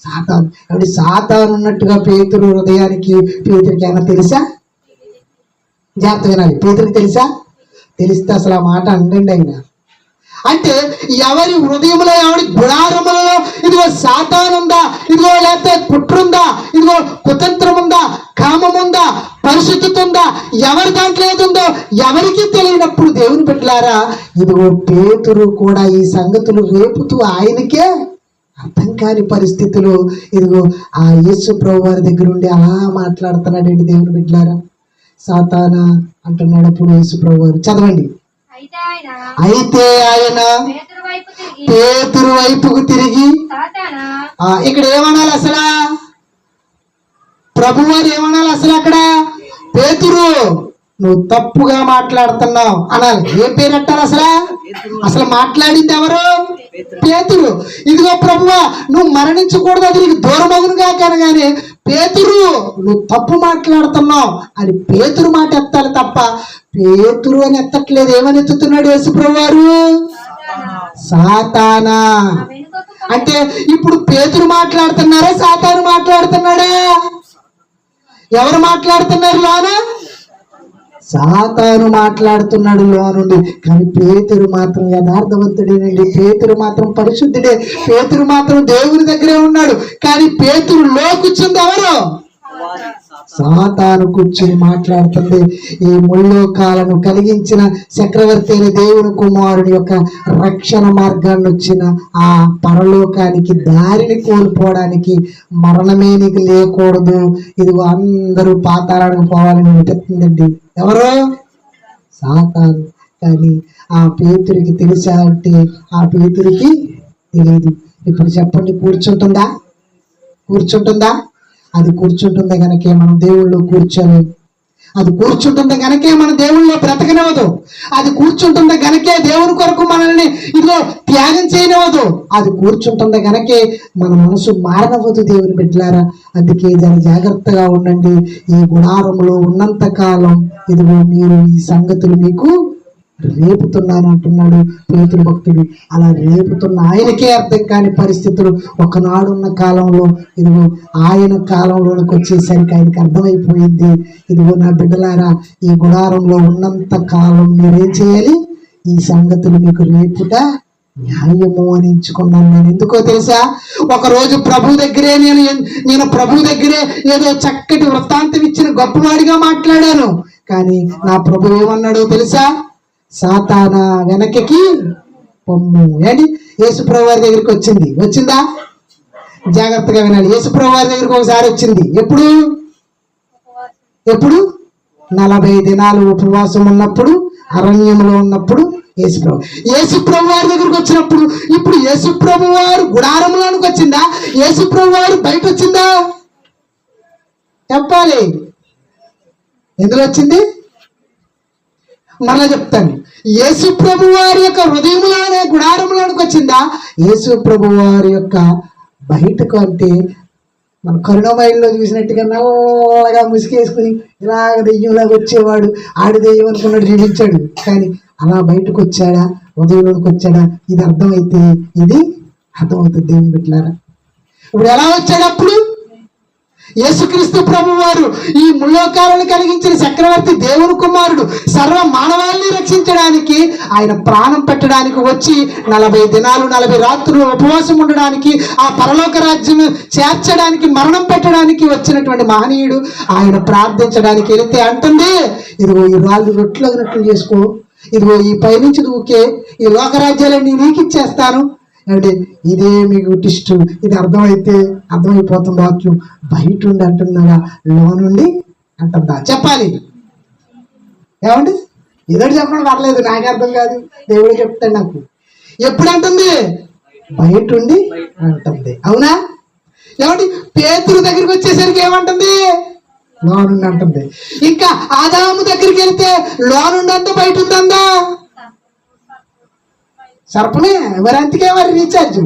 సాతాను. అంటే సాతాను ఉన్నట్టుగా పేతురు హృదయానికి పేతురికి ఏమైనా తెలుసా? జాగ్రత్త వినాలి. పేతురికి తెలుసా? తెలిస్తే అసలు ఆ మాట అండండి అయినా. అంటే ఎవరి హృదయంలో, ఎవరి గుడారములలో ఇదిగో సాతాను ఉందా, ఇదిగో లేకపోతే కుట్రుందా, ఇదిగో కుతంత్రం ఉందా, కామం ఉందా, పరిశుద్ధత ఉందా, ఎవరి దాంట్లో ఏది ఉందో ఎవరికి తెలియనప్పుడు దేవుని బిడ్డలారా, ఇదిగో పేతురు కూడా ఈ సంగతులు రేపుతూ ఆయనకే అర్థం కాని పరిస్థితులు ఇదిగో ఆ యేసు ప్రభు వారి దగ్గర ఉండి అలా మాట్లాడుతున్నాడండి. దేవుని బిడ్డలారా, సాతానా అంటున్నాడు. అప్పుడు యేసు ప్రభు వారు చదవండి. అయితే ఆయన పేతురు వైపుకు తిరిగి, ఇక్కడ ఏమనాలి అసలు? ప్రభు వారు ఏమనాలి అసలు? అక్కడ పేతురు నువ్వు తప్పుగా మాట్లాడుతున్నావు అనాలి. ఏ పేరు అంటారు అసలు? అసలు మాట్లాడింది ఎవరు? పేతురు. ఇదిగో ప్రభువా, నువ్వు మరణించకూడదు, అది నీకు దూరమగునుగా కానీ పేతురు నువ్వు తప్పు మాట్లాడుతున్నావు అని పేతురు మాట ఎత్తాలి తప్ప పేతురు అని ఎత్తట్లేదు. ఏమని ఎత్తుతున్నాడు యేసు ప్రభు వారు? సాతానా. అంటే ఇప్పుడు పేతురు మాట్లాడుతున్నారా, సాతాను మాట్లాడుతున్నాడా? ఎవరు మాట్లాడుతున్నారు లోనా? సాతాను మాట్లాడుతున్నాడు లోనుండి. కానీ పేతురు మాత్రం యథార్థవంతుడేనండి. పేతురు మాత్రం పరిశుద్ధుడే. పేతురు మాత్రం దేవుని దగ్గరే ఉన్నాడు. కానీ పేతురులో కూర్చుంది ఎవరు? సాతాను కూర్చుని మాట్లాడుతుంది. ఈ ముల్లోకాలను కలిగించిన చక్రవర్తి అయిన దేవుని కుమారుడి యొక్క రక్షణ మార్గాన్ని వచ్చిన ఆ పరలోకానికి దారిని కోల్పోవడానికి, మరణమే నీకు లేకూడదు, ఇదిగో అందరూ పాతాళానికి పోవాలని చెప్తుందండి. ఎవరు? సాతాను. కానీ ఆ పేతురికి తెలుసా అంటే ఆ పేతురికి తెలియదు. ఇప్పుడు చెప్పండి, కూర్చుంటుందా? అది కూర్చుంటుంది కనుకే మనం దేవుళ్ళు కూర్చోలేము. అది కూర్చుంటుంది కనుకే మన దేవుళ్ళలో బ్రతకనివ్వదు. అది కూర్చుంటుంది కనుకే దేవుని కొరకు మనల్ని ఇదిగో త్యాగం చేయనివ్వదు. అది కూర్చుంటుంది కనుకే మన మనసు మారనవ్వదు. దేవుని బిడ్డలారా, అందుకే దాన్ని జాగ్రత్తగా ఉండండి. ఈ గుడారంలో ఉన్నంత కాలం ఇదిగో మీరు ఈ సంగతులు మీకు రేపుతున్నాను అంటున్నాడు పేతురు భక్తుడు. అలా రేపుతున్న ఆయనకే అర్థం కాని పరిస్థితులు ఒకనాడున్న కాలంలో ఇదిగో ఆయన కాలంలోనికి వచ్చేసరికి ఆయనకి అర్థమైపోయింది. ఇదిగో నా బిడ్డలారా, ఈ గుడారంలో ఉన్నంత కాలం మీరేం చేయాలి? ఈ సంగతులు మీకు రేపుట న్యాయము అని ఎంచుకున్నాను. నేను ఎందుకో తెలుసా? ఒకరోజు ప్రభు దగ్గరే నేను ప్రభు దగ్గరే ఏదో చక్కటి వృత్తాంతం ఇచ్చిన గొప్పవాడిగా మాట్లాడాను. కానీ నా ప్రభు ఏమన్నాడో తెలుసా? సాతానా వెనకకి పొమ్ము. ఏంటి? యేసుప్రభు వారి దగ్గరికి వచ్చిందా? జాగ్రత్తగా వినాలి. యేసుప్రభు వారి దగ్గరికి ఒకసారి వచ్చింది. ఎప్పుడు 40 దినాలు ఉపవాసం ఉన్నప్పుడు, అరణ్యంలో ఉన్నప్పుడు యేసుప్రభు వారి దగ్గరికి వచ్చినప్పుడు, ఇప్పుడు యేసుప్రభు వారు గుడారంలోనికి వచ్చిందా? యేసుప్రభు వారు బయట వచ్చిందా? చెప్పాలి. ఎందులో వచ్చింది? మరలా చెప్తాను. యేసు ప్రభు వారి యొక్క హృదయంలోనే గుడారంలోనికి వచ్చిందా? యేసు ప్రభు వారి యొక్క బయటకు అంటే మన కరుణమయంలో చూసినట్టుగా నల్లగా ముసుకేసుకుని ఇలాగ దెయ్యంలాగా వచ్చేవాడు, ఆడి దెయ్యం అనుకున్నాడు, జీవించాడు. కానీ అలా బయటకు వచ్చాడా? హృదయంలోనికి వచ్చాడా? ఇది అర్థమైతే ఇది అర్థమవుతుంది. దేవుని బిడ్డలారా, ఇప్పుడు ఎలా వచ్చాడు? అప్పుడు యేసుక్రీస్తు ప్రభు వారు ఈ ముల్లోకాలను కలిగించిన చక్రవర్తి దేవుని కుమారుడు సర్వ మానవాళిని రక్షించడానికి ఆయన ప్రాణం పెట్టడానికి వచ్చి 40 దినాలు 40 రాత్రులు ఉపవాసం ఉండడానికి, ఆ పరలోక రాజ్యం చేర్చడానికి, మరణం పెట్టడానికి వచ్చినటువంటి మహనీయుడు ఆయన ప్రార్థించడానికి వెళితే అంటుంది, ఇదిగో ఈ రాళ్ళు రొట్టెలు చేసుకో, ఇదిగో ఈ పైనుంచి దూకే ఈ లోకరాజ్యాలన్నీ నీకు ఇచ్చేస్తాను, అంటే ఇదే మీకు టిస్ట్, ఇది అర్థమైపోతుంది వాక్యం. బయట ఉండి అంటున్నారా, లోనుండి అంటుందా? చెప్పాలి. ఏమండి? ఏదో చెప్పడం పర్లేదు, నాకు అర్థం కాదు, దేవుడు చెప్తాడు నాకు. ఎప్పుడు అంటుంది? బయట ఉండి అంటుంది. అవునా? ఏమండి? పేతురు దగ్గరికి వచ్చేసరికి ఏమంటుంది? లోనుండి అంటుంది. ఇంకా ఆదాము దగ్గరికి వెళ్తే లోనుండి అంతా బయట ఉందా? సర్పమే మరి, అంతకే మరి రీఛార్జ్.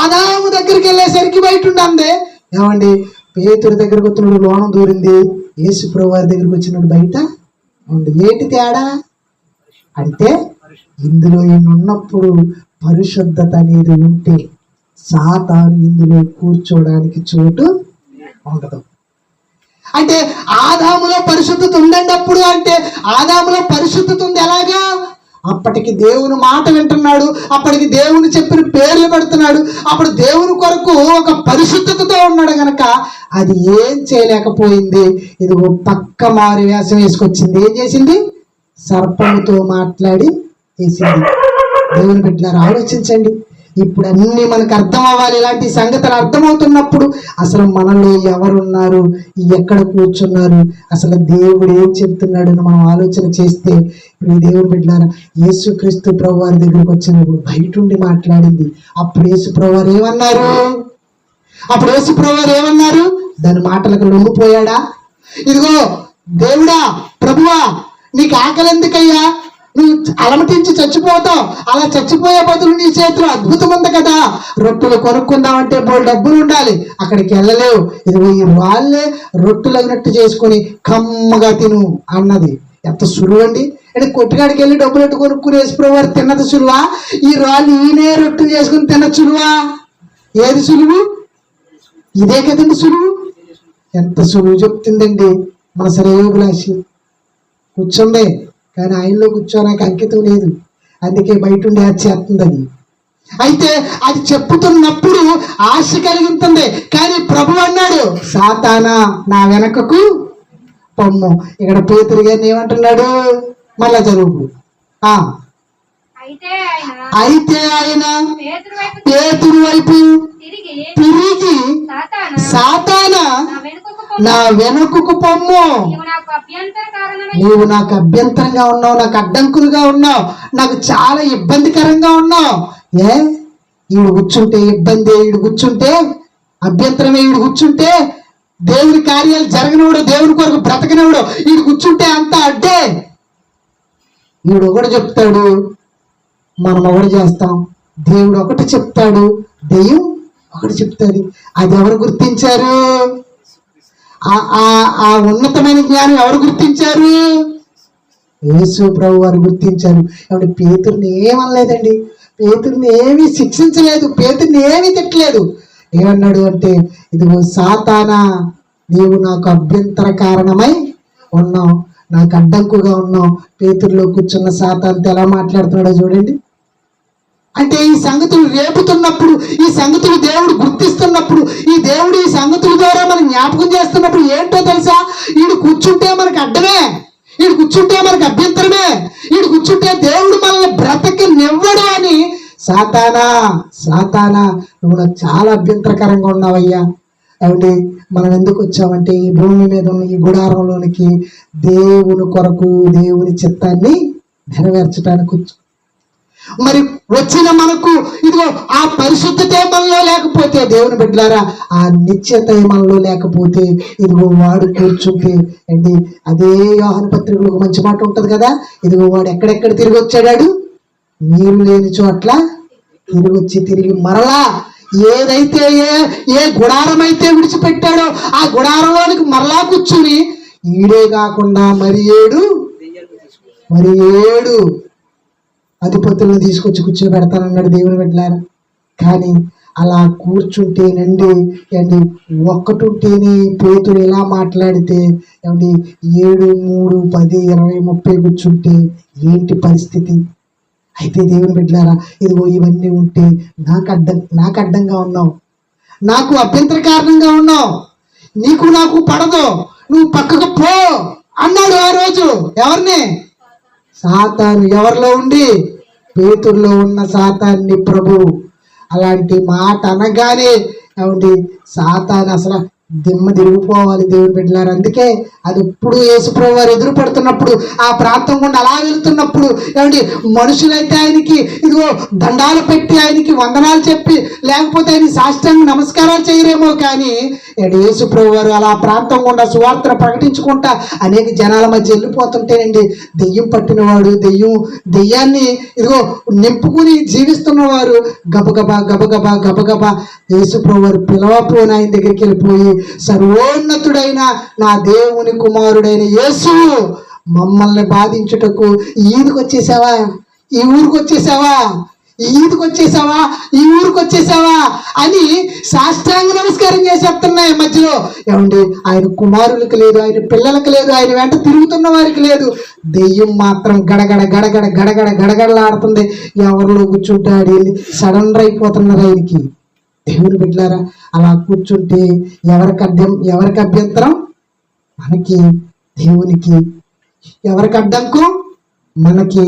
ఆదాము దగ్గరికి వెళ్ళేసరికి బయట ఉండే. ఏమండి? పేతురు దగ్గరకు వచ్చినప్పుడు లోనం దూరింది, యేసు ప్రభు వారి దగ్గరికి వచ్చినప్పుడు బయట ఉంది. ఏంటి తేడా అంటే, ఇందులో ఉన్నప్పుడు పరిశుద్ధత అనేది ఉంటే సాతాను ఇందులో కూర్చోడానికి చోటు ఉండదు. అంటే ఆదాములో పరిశుద్ధత ఉందన్నప్పుడు, అంటే ఆదాములో పరిశుద్ధత ఉంది ఎలాగా? అప్పటికి దేవుని మాట వింటున్నాడు, అప్పటికి దేవుని చెప్పిన పేర్లు పెడుతున్నాడు, అప్పుడు దేవుని కొరకు ఒక పరిశుద్ధతతో ఉన్నాడు గనక అది ఏం చేయలేకపోయింది. ఇదిగో పక్క మారు వేషం వేసుకొచ్చింది. ఏం చేసింది? సర్పముతో మాట్లాడి చేసింది. దేవుని బిడ్డలారా, ఆలోచించండి. ఇప్పుడు అన్ని మనకు అర్థం అవ్వాలి. ఇలాంటి సంగతులు అర్థమవుతున్నప్పుడు అసలు మనలో ఎవరున్నారు, ఎక్కడ కూర్చున్నారు, అసలు దేవుడు ఏం చెప్తున్నాడు అని మనం ఆలోచన చేస్తే, ఇప్పుడు ఈ దేవుని బిడ్డలారా, యేసుక్రీస్తు ప్రభు వారి దగ్గరికి వచ్చినప్పుడు బయట ఉండి మాట్లాడింది. అప్పుడు యేసు ప్రభు వారు ఏమన్నారు? దాని మాటలకు లొంగిపోయాడా? ఇదిగో దేవుడా, ప్రభువా, నీకు ఆకలి ఎందుకయ్యా? నువ్వు అలమటించి చచ్చిపోతావు, అలా చచ్చిపోయే బదులు నీ చేతిలో అద్భుతం ఉంది కదా, రొట్టెలు కొనుక్కుందామంటే బోల్ డబ్బులు ఉండాలి, అక్కడికి వెళ్ళలేవు. ఇదిగో ఈ రాళ్ళే రొట్టెలగినట్టు చేసుకుని కమ్మగా తిను అన్నది. ఎంత సులువు అండి! అంటే కొట్టుకాడికి వెళ్ళి డబ్బులు ఎట్టు కొనుక్కుని వేసుకునేవారు తిన్నది సులువా? ఈ రాళ్ళు ఈయనే రొట్టెలు చేసుకుని తిన్న సులువా? ఏది సులువు? ఇదే కదండి సులువు. ఎంత సులువు చెప్తుందండి మన శ్రేయోభిలాషి. కూర్చుందే కానీ ఆయనలో కూర్చోడానికి అంకితం లేదు, అందుకే బయట ఉండి చేస్తుంది అది. అయితే అది చెప్పుతున్నప్పుడు ఆశ కలిగింది. కానీ ప్రభు అన్నాడు, సాతానా నా వెనకకు పొమ్ము. ఇక్కడ పేతురు గారిని ఏమంటున్నాడు? మళ్ళా చదువు. అయితే ఆయన పేతురు వైపు తిరిగి, సాతానా నా వెనుకకు పొమ్ము, నీవు నాకు అభ్యంతరంగా ఉన్నావు, నాకు అడ్డంకులుగా ఉన్నావు, నాకు చాలా ఇబ్బందికరంగా ఉన్నావు. ఈడు కూర్చుంటే ఇబ్బంది, ఈడు కూర్చుంటే అభ్యంతరమే, ఈడు కూర్చుంటే దేవుని కార్యాలు జరగనివాడు, దేవుని కొరకు బ్రతకనివాడు, ఈడు కూర్చుంటే అంతా అడ్డే. ఈడు ఒకటి చెప్తాడు, మనం ఒకటి చేస్తాం. దేవుడు ఒకటి చెప్తాడు, దెయ్యం ఒకటి చెప్తాడు. అది ఎవరు గుర్తించారు? ఆ ఉన్నతమైన జ్ఞానం ఎవరు గుర్తించారు? యేసు ప్రభు వారు గుర్తించారు. కాబట్టి పేతురుని ఏమనలేదండి, పేతురుని ఏమీ శిక్షించలేదు, పేతురుని ఏమీ తిట్టలేదు. ఏమన్నాడు అంటే, ఇదిగో సాతానా, నీవు నాకు అభ్యంతర కారణమై ఉన్నావు, నాకు అడ్డంకుగా ఉన్నావు. పేతురులో కూర్చున్న సాతానుతో ఎలా మాట్లాడుతున్నాడో చూడండి. అంటే ఈ సంగతులు రేపుతున్నప్పుడు, ఈ సంగతులు దేవుడు గుర్తిస్తున్నప్పుడు, ఈ దేవుడు ఈ సంగతుల ద్వారా మనం జ్ఞాపకం చేస్తున్నప్పుడు ఏంటో తెలుసా? ఈడు కూర్చుంటే మనకు అడ్డమే, ఈడు కూర్చుంటే మనకు అభ్యంతరమే, ఈడు కూర్చుంటే దేవుడు మనల్ని బ్రతకనివ్వడు అని, సాతానా నువ్వు నాకు చాలా అభ్యంతరకరంగా ఉన్నావయ్యా. ఏమంటే మనం ఎందుకు వచ్చామంటే, ఈ భూమి మీద ఉన్న ఈ గుడారంలోనికి దేవుని కొరకు, దేవుని చిత్తాన్ని నెరవేర్చడానికి వచ్చాం. మరి వచ్చిన మనకు ఇదిగో ఆ పరిశుద్ధత మనలో లేకపోతే, దేవుని బిడ్డలారా, ఆ నిత్యత మనలో లేకపోతే, ఇదిగో వాడు కూర్చుంటే అండి, అదే యోహాను పత్రికలో ఒక మంచి మాట ఉంటది కదా, ఇదిగో వాడు ఎక్కడెక్కడ తిరిగి వచ్చాడాడు? నీరు లేని చోట్ల తిరిగి వచ్చి తిరిగి మరలా ఏదైతే ఏ గుడారం అయితే విడిచిపెట్టాడో ఆ గుడారంలోనికి మరలా కూర్చుని, ఈడే కాకుండా మరి ఏడు అధిపతులను తీసుకొచ్చి కూర్చోబెడతానన్నాడు దేవుని బిడ్డలారా. కానీ అలా కూర్చుంటేనండి అండి, ఒక్కటుంటేనే పేతురు ఇలా మాట్లాడితే ఏమండి, 7, 3, 10, 20, 30 కూర్చుంటే ఏంటి పరిస్థితి? అయితే దేవుని బిడ్డలారా, ఇదిగో ఇవన్నీ ఉంటే నాకు అడ్డంగా ఉన్నావు, నాకు అభ్యంతర కారణంగా ఉన్నావు, నీకు నాకు పడదు, నువ్వు పక్కకు పో అన్నాడు ఆ రోజు. ఎవరిని? సాతాను. ఎవరిలో ఉండి? పేతురులో ఉన్న సాతాన్ని ప్రభు అలాంటి మాట అనగానే ఏమండి సాతాను అసలు దిమ్మ తిరిగిపోవాలి దేవుని బిడ్డలారు. అందుకే అది ఎప్పుడు యేసుప్రభు వారు ఎదురు పడుతున్నప్పుడు ఆ ప్రాంతం గుండా అలా వెళ్తున్నప్పుడు ఏమండి మనుషులైతే ఆయనకి ఇదిగో దండాలు పెట్టి ఆయనకి వందనాలు చెప్పి లేకపోతే ఆయన సాష్టాంగ నమస్కారాలు చేయరేమో, కానీ యేసుప్రభు వారు అలా ప్రాంతం గుండా సువార్తను ప్రకటించుకుంటా అనేక జనాల మధ్య వెళ్ళిపోతుంటేనండి దెయ్యం పట్టినవాడు దెయ్యాన్ని ఇదిగో నింపుకుని జీవిస్తున్నవారు గబగబా గబగబా గబగబా యేసుప్రభు వారు పిలవపోని ఆయన దగ్గరికి వెళ్ళిపోయి, సర్వోన్నతుడైన నా దేవుని కుమారుడైన యేసు, మమ్మల్ని బాధించుటకు ఈదికి వచ్చేసావా, ఈ ఊరికి వచ్చేసావా, ఈదికి వచ్చేసావా, ఈ ఊరికి వచ్చేసావా అని సాష్టాంగ నమస్కారం చేసేస్తున్నాయి మధ్యలో. ఏమండి ఆయన కుమారులకు లేదు, ఆయన పిల్లలకు లేదు, ఆయన వెంట తిరుగుతున్న వారికి లేదు. దెయ్యం మాత్రం గడగడ గడగడ గడగడ గడగడలాడుతుంది. ఎవరిలో కూర్చుంటాడు వెళ్ళి సడన్గా అయిపోతున్నారు ఆయనకి. దేవుని బిడ్డలారా, అలా కూర్చుంటే ఎవరికి అభ్యంతరం? మనకి దేవునికి. ఎవరికి అడ్డంకు? మనకి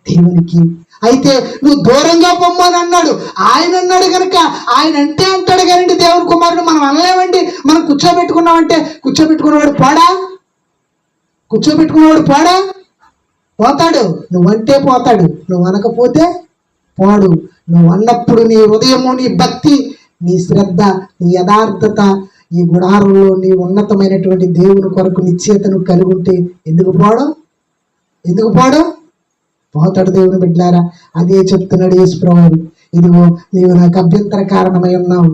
దేవునికి. అయితే నువ్వు దూరంగా పొమ్మని అన్నాడు. ఆయన అన్నాడు కనుక ఆయన అంటే అంటాడు కానీ దేవుని కుమారుడు మనం అనలేమండి. మనం కూర్చోబెట్టుకున్నామంటే కూర్చోబెట్టుకున్నవాడు పోడా? కూర్చోబెట్టుకున్నవాడు పోడా? పోతాడు. నువ్వంటే పోతాడు, నువ్వు అనకపోతే పోడు. నువ్వు అన్నప్పుడు నీ హృదయము, నీ భక్తి, నీ శ్రద్ధ, నీ యథార్థత, ఈ గుడారంలో నీ ఉన్నతమైనటువంటి దేవుని కొరకు నిశ్చయతను కలిగి ఉంటే ఎందుకు పోడు? పోతాడు దేవుని బిడ్డలారా. అదే చెప్తున్నాడు యేసుప్రభువు. ఇదిగో నీవు నాకు అభ్యంతర కారణమై ఉన్నావు.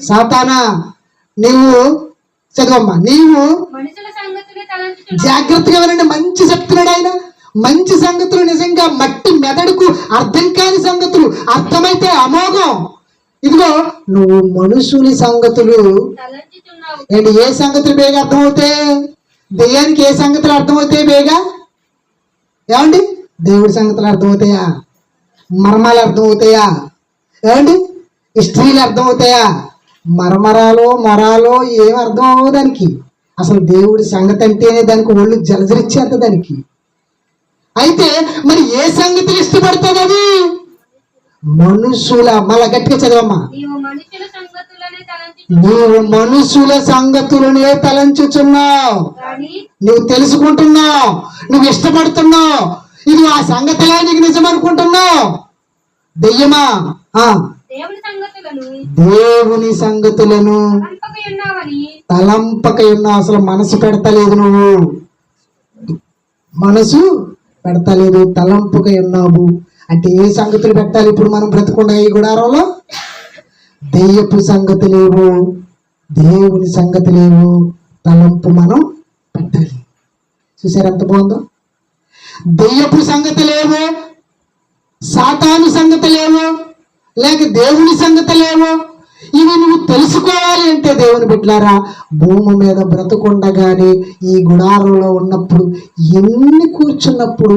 సాతానా నీవు చదవమ్మా, నీవు జాగ్రత్తగా వినండి. మంచి చెప్తున్నాడు ఆయన. మంచి సంగతులు నిజంగా మట్టి మెదడుకు అర్థం కాని సంగతులు, అర్థమైతే అమోఘం. ఇదిగో నువ్వు మనుషుని సంగతులు ఏంటి? ఏ సంగతులు బేగా అర్థమవుతాయి? దెయ్యానికి ఏ సంగతులు అర్థమవుతాయి బేగా? ఏమండి దేవుడి సంగతులు అర్థమవుతాయా? మర్మాలు అర్థమవుతాయా? ఏమండి స్త్రీలు అర్థమవుతాయా? మొరాలో ఏం అర్థం అవ్వదు దానికి. అసలు దేవుడి సంగతి అంటేనే దానికి ఒళ్ళు జలజరిచ్చేంత దానికి. అయితే మరి ఏ సంగతులు ఇష్టపడుతుంది అది? మనుషుల. మళ్ళా గట్టిగా చదవమ్మా. నీవు మనుషుల సంగతులనే తలంచుచున్నావు, నువ్వు తెలుసుకుంటున్నావు, నువ్వు ఇష్టపడుతున్నావు. ఇది ఆ సంగతిలా నీకు నిజం అనుకుంటున్నావు. దెయ్యమా? దేవుని సంగతులను తలంపక ఉన్నావు. అసలు మనసు పెడతలేదు, నువ్వు మనసు పెడతలేదు, తలంపుక ఉన్నావు. అంటే ఏ సంగతులు పెట్టాలి ఇప్పుడు మనం బ్రతుకున్న ఈ గుడారంలో? దెయ్యపు సంగతులేవు, దేవుని సంగతులేవు, తలంపు మనం పెట్టాలి. చూసారు ఎంత బాగుందో? దెయ్యపు సంగతులేవు, సాతాను సంగతులేవు, లేక దేవుని సంగతులేవు. ఇవి నువ్వు తెలుసుకోవాలి అంటే దేవుని బిడ్డలారా, భూమి మీద బ్రతుకుండగానే ఈ గుడారంలో ఉన్నప్పుడు ఎన్ని కూర్చున్నప్పుడు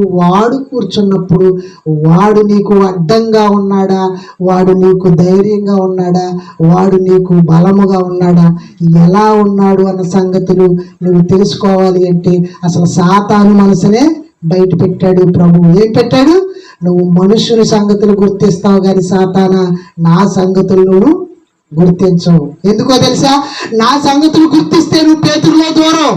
వాడు నీకు అడ్డంగా ఉన్నాడా, వాడు నీకు ధైర్యంగా ఉన్నాడా, వాడు నీకు బలముగా ఉన్నాడా, ఎలా ఉన్నాడు అన్న సంగతులు నువ్వు తెలుసుకోవాలి అంటే అసలు సాతాను మనసునే బయట పెట్టాడు ప్రభు. ఏం పెట్టాడు? నువ్వు మనుషుని సంగతులు గుర్తిస్తావు కానీ సాతానా నా సంగతులు నువ్వు గుర్తించవు. ఎందుకో తెలుసా? నా సంగతులు గుర్తిస్తే నువ్వు పేతురులో దూరం.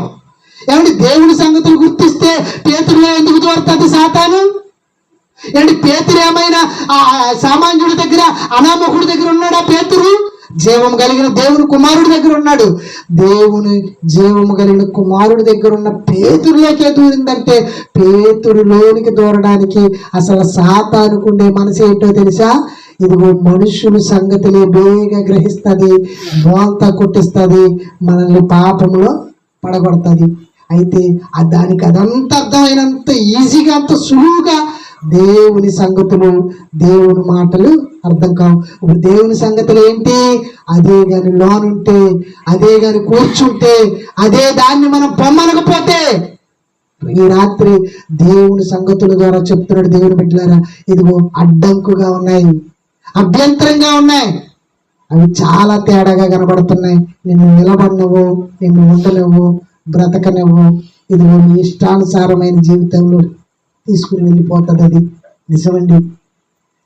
ఏమంటే దేవుని సంగతులు గుర్తిస్తే పేతురులో ఎందుకు దూరుతుంది సాతాను? ఏమంటే పేతురు ఏమైనా ఆ సామాన్యుడి దగ్గర, అనామకుడి దగ్గర ఉన్నాడా? పేతురు జీవం కలిగిన దేవుని కుమారుడి దగ్గర ఉన్నాడు. దేవుని జీవము కలిగిన కుమారుడి దగ్గర ఉన్న పేతురులోకే దూరిందంటే పేతురులోనికి దూరడానికి అసలు సాతానుకుండే మనసు ఏంటో తెలుసా? ఇదిగో మనుషుల సంగతిని బేగా గ్రహిస్తుంది, బోల్తా కొట్టిస్తుంది, మనల్ని పాపంలో పడగొడుతుంది. అయితే దానికి అదంతా అర్థమైనంత ఈజీగా, అంత సులువుగా దేవుని సంగతులు, దేవుని మాటలు అర్థం కావు. ఇప్పుడు దేవుని సంగతులు ఏంటి? అదే గాని లోనుంటే, అదే గాని కూర్చుంటే, అదే దాన్ని మనం పొమ్మనకపోతే, ఈ రాత్రి దేవుని సంగతుల ద్వారా చెప్తున్నాడు దేవుని బిడ్డలారా, ఇదిగో అడ్డంకుగా ఉన్నాయి, అభ్యంతరంగా ఉన్నాయి, అవి చాలా తేడాగా కనబడుతున్నాయి. నిన్ను నిలబడినవు, నిన్ను ఉండలేవు, బ్రతకనివ్వు. ఇదిగో నీ ఇష్టానుసారమైన జీవితంలో తీసుకుని వెళ్ళిపోతుంది. అది నిజమండి.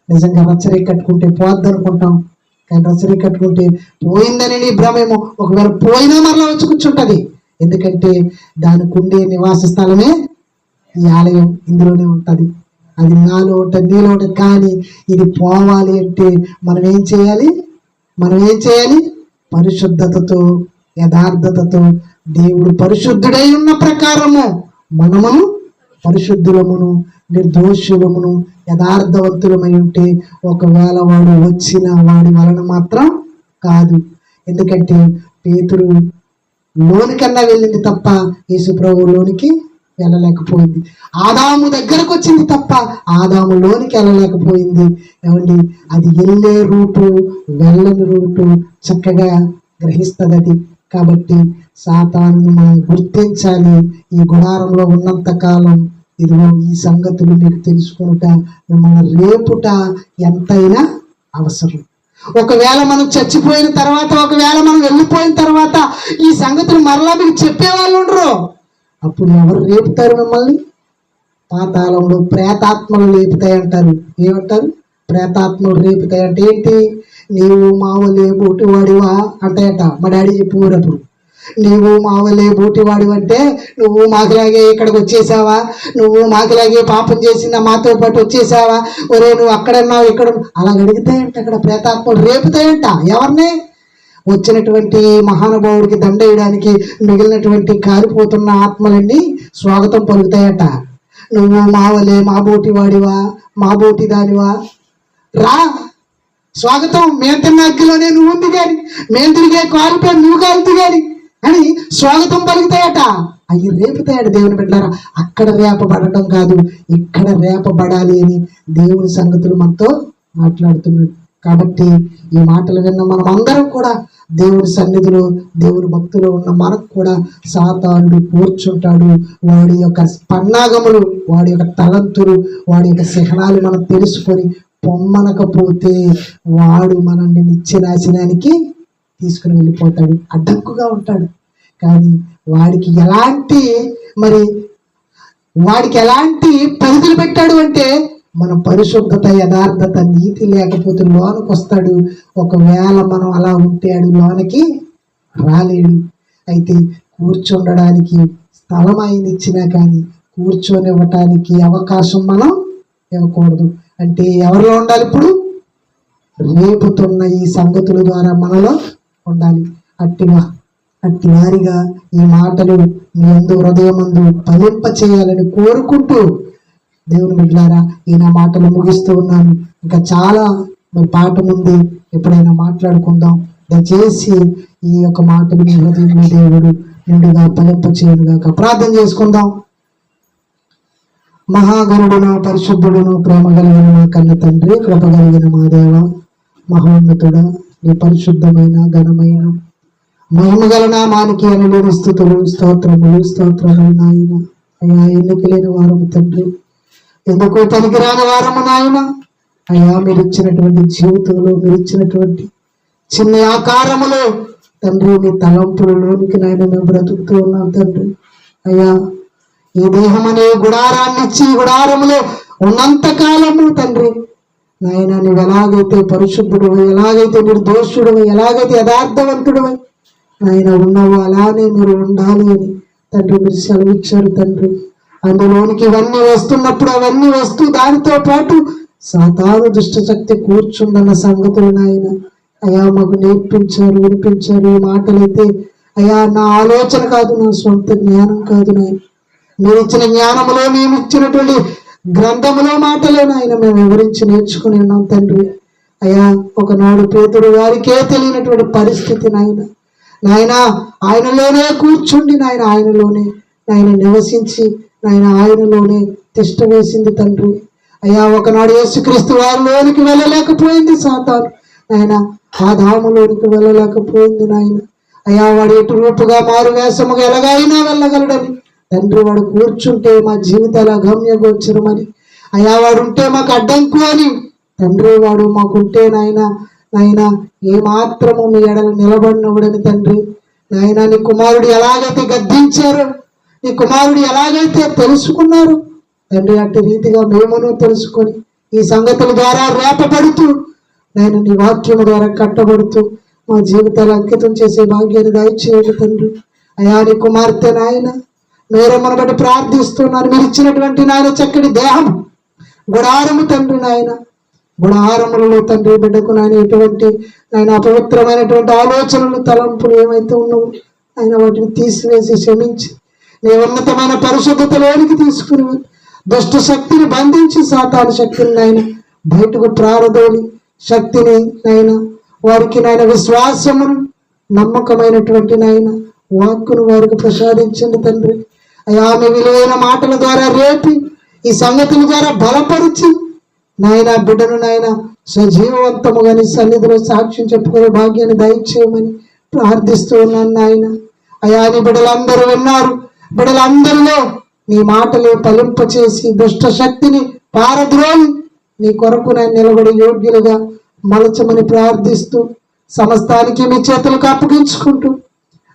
నిజంగా రచ్చరే కట్టుకుంటే పోద్ది అనుకుంటాం, కానీ రచ్చరే కట్టుకుంటే పోయిందని నీ భ్రమేమో. ఒకవేళ పోయినా మరలా వచ్చి కూర్చుంటుంది. ఎందుకంటే దానికి ఉండే నివాస స్థలమే ఈ ఆలయం, ఇందులోనే ఉంటుంది. అది నాలో ఉంటుంది, నీలో ఉంటుంది. కానీ ఇది పోవాలి అంటే మనం ఏం చేయాలి? పరిశుద్ధతతో, యథార్థతతో, దేవుడు పరిశుద్ధుడై ఉన్న ప్రకారము మనమును పరిశుద్ధులమును, నిర్దోషులమును, యథార్థవంతులమై ఉంటే ఒకవేళ వాడు వచ్చిన వాడి వలన మాత్రం కాదు. ఎందుకంటే పేతురు లోనికన్నా వెళ్ళింది తప్ప యేసుప్రభు లోనికి వెళ్ళలేకపోయింది. ఆదాము దగ్గరకు వచ్చింది తప్ప ఆదాము లోనికి వెళ్ళలేకపోయింది. ఏమండి, అది వెళ్ళే రూటు, వెళ్ళని రూటు చక్కగా గ్రహిస్తుంది అది. కాబట్టి సాతాను మనం గుర్తించాలి. ఈ గుడారంలో ఉన్నంత కాలం ఇదిగో ఈ సంగతులు మీకు తెలుసుకుంటా, మిమ్మల్ని రేపుట ఎంతైనా అవసరం. ఒకవేళ మనం చచ్చిపోయిన తర్వాత, ఒకవేళ మనం వెళ్ళిపోయిన తర్వాత ఈ సంగతులు మరలా మీకు చెప్పేవాళ్ళు ఉండరు. అప్పుడు ఎవరు రేపుతారు మిమ్మల్ని? పాతాళంలో ప్రేతాత్మలు రేపుతాయి అంటారు. ఏమంటారు? ప్రేతాత్మలు రేపుతాయి అంటే ఏంటి? నీవు మావలే బోటివాడివా అంటాయట. మా డాడీ చెప్పేవారప్పుడు, నీవు మావలే బోటివాడివి అంటే నువ్వు మాకులాగే ఇక్కడికి వచ్చేసావా, నువ్వు మాకులాగే పాపం చేసిన మాతో పాటు వచ్చేసావా, ఒరే నువ్వు అక్కడన్నావు ఇక్కడ అలా అడుగుతాయంట. అక్కడ ప్రేతాత్మలు రేపుతాయంట. ఎవరిని? వచ్చినటువంటి మహానుభావుడికి దండ వేయడానికి మిగిలినటువంటి కారిపోతున్న ఆత్మలన్నీ స్వాగతం పలుకుతాయట. నువ్వు మావలే మా బోటి వాడివా, మా బోటి దానివా, రా స్వాగతం, మేము తిన్న అగ్గిలోనే నువ్వు ఉంది కానీ, మేము తిరిగే కాలుపై నువ్వు కాలుతు కానీ అని స్వాగతం పలుకుతాయట. అవి రేపుతాయట. దేవుని బిడ్డలారా, అక్కడ రేపబడటం కాదు, ఇక్కడ రేపబడాలి అని దేవుని సంగతులు మనతో మాట్లాడుతున్నాడు. కాబట్టి ఈ మాటలు విన్న మనం అందరం కూడా దేవుడి సన్నిధిలో, దేవుని భక్తులు ఉన్న మనకు కూడా సాతానుడు కూర్చుంటాడు. వాడి యొక్క పన్నాగములు, వాడి యొక్క తలంతులు, వాడి యొక్క సహనాలు మనం తెలుసుకొని పొమ్మనకపోతే వాడు మనల్ని నిత్యనాశనానికి తీసుకుని వెళ్ళిపోతాడు. అడ్డంకుగా ఉంటాడు. కానీ వాడికి ఎలాంటి పరిధులు పెట్టాడు అంటే, మన పరిశుద్ధత, యథార్థత, నీతి లేకపోతే లోనకు వస్తాడు. ఒకవేళ మనం అలా ఉంటే ఆడు లోనకి రాలేడు. అయితే కూర్చుండడానికి స్థలం ఆయన ఇచ్చినా కానీ కూర్చొనివ్వటానికి అవకాశం మనం ఇవ్వకూడదు. అంటే ఎవరిలో ఉండాలి? ఇప్పుడు రేపుతున్న ఈ సంగతుల ద్వారా మనలో ఉండాలి. అట్టి వారిగా ఈ మాటలు మీ యందు హృదయమందు ఫలింప చేయాలని కోరుకుంటూ దేవుని బిడ్డలారా, ఈ నా మాటలు ముగిస్తూ ఉన్నాను. ఇంకా చాలా పాట ముందు ఎప్పుడైనా మాట్లాడుకుందాం. దయచేసి ఈ యొక్క మాటలు మీ హృదయంలో దేవుడు నిండుగా ఫలింప చేయనుగాక. ప్రార్థన చేసుకుందాం. మహాగణుడును, పరిశుద్ధుడును, ప్రేమ కలిగిన మా కన్న తండ్రి, కృప కలిగిన మా దేవ, మహోన్నతుడ, నీ పరిశుద్ధమైన ఘనమైన మహిమగల నామానికి అనులేని స్తుతులు, స్తోత్రములు నాయన. అయ్యా, ఎన్నిక లేని వారము తండ్రి, ఎందుకు పనికిరాని వారము నాయన. అయ్యా, మీరు ఇచ్చినటువంటి జీవితంలో, మీరు ఇచ్చినటువంటి చిన్న ఆకారములో తండ్రి, మీ తలంపులలోనికి నాయన మేము బ్రతుకుతూ ఉన్నాం తండ్రి. అయ్యా, ఈ దేహం అనే గుడారాన్ని ఇచ్చి గుడారములో ఉన్నంత కాలము తండ్రి నాయన, నువ్వు ఎలాగైతే పరిశుద్ధుడు, ఎలాగైతే నిర్దోషుడు, ఎలాగైతే యథార్థవంతుడు నాయన ఉన్నావు, అలానే మీరు ఉండాలి అని తండ్రి మీరు సెలవిచ్చారు తండ్రి. అందులోనికి ఇవన్నీ వస్తున్నప్పుడు అవన్నీ వస్తూ దానితో పాటు సాతాను దుష్టశక్తి కూర్చుందన్న సంగతులు నాయన అయ్యా మాకు నేర్పించారు, వినిపించారు. ఈ మాటలైతే అయ్యా నా ఆలోచన కాదు, నా సొంత జ్ఞానం కాదు నాయన, మీరు ఇచ్చిన జ్ఞానములో, మేము ఇచ్చినటువంటి గ్రంథములో మాటలే నాయన మేము వివరించి నేర్చుకుని ఉన్నాం తండ్రి. అయ్యా, ఒకనాడు పేతురు వారికే తెలియనటువంటి పరిస్థితి నాయన ఆయనలోనే కూర్చుండి నాయన, ఆయనలోనే నివసించి ఆయనలోనే తిష్ట వేసింది తండ్రి. అయ్యా, ఒకనాడు యేసుక్రీస్తు వారిలోనికి వెళ్ళలేకపోయింది సాతాను నాయన, ఆదాములోనికి వెళ్ళలేకపోయింది నాయన. అయ్యా, వాడు ఎటు రూపుగా మారు వేషముగా ఎలాగైనా వెళ్ళగలడని తండ్రి వాడు కూర్చుంటే మా జీవితాల గమ్యగోచరమని, అయ్యా వాడు ఉంటే మాకు అడ్డంకు అని తండ్రి, వాడు మాకుంటే నాయన ఏ మాత్రము మీ ఎడలు నిలబడినవుడని తండ్రి నాయన, నీ కుమారుడు ఎలాగైతే గద్దించారో, నీ కుమారుడు ఎలాగైతే తెలుసుకున్నారు తండ్రి, అట్టి రీతిగా మేమును తెలుసుకొని ఈ సంగతుల ద్వారా రేపబడుతూ నేను నీ వాక్యము ద్వారా కట్టబడుతూ మా జీవితాలు అంకితం చేసే భాగ్యాన్ని దయచేయండి తండ్రి. అయా నీ కుమార్తె నాయన మేరమ్మను బట్టి ప్రార్థిస్తున్నాను. మీరు ఇచ్చినటువంటి నాయన చక్కటి దేహం గుడారము తండ్రి నాయన, గుడారములలో తండ్రి బిడ్డకు నాయన ఎటువంటి నాయన అపవిత్రమైనటువంటి ఆలోచనలు తలంపులు ఏమైతే ఉన్నావో ఆయన వాటిని తీసివేసి క్షమించి నీ ఉన్నతమైన పరిశుద్ధతలోనికి తీసుకుని దుష్ట శక్తిని బంధించి సాతాను శక్తిని నాయన బయటకు ప్రారదోలి శక్తిని నాయన వారికి నాయన విశ్వాసమును నమ్మకమైనటువంటి నాయన వాక్కును వారికి ప్రసాదించండి తండ్రి. ఆమె విలువైన మాటల ద్వారా రేపి ఈ సంగతుల ద్వారా బలపరిచి నాయన బిడ్డను నాయన సజీవవంతముగా నీ సన్నిధిలో సాక్ష్యం చెప్పుకునే భాగ్యాన్ని దయచేయమని ప్రార్థిస్తూ ఉన్నాను నాయన. అయా నీ బిడ్డలందరూ విన్నారు. బిడ్డలందరిలో నీ మాటలు ఫలింపచేసి దుష్ట శక్తిని పారద్రోలి నీ కొరకు నేను నిలబడి యోగ్యులుగా మలచమని ప్రార్థిస్తూ సమస్తానికి మీ చేతులకు అప్పగించుకుంటూ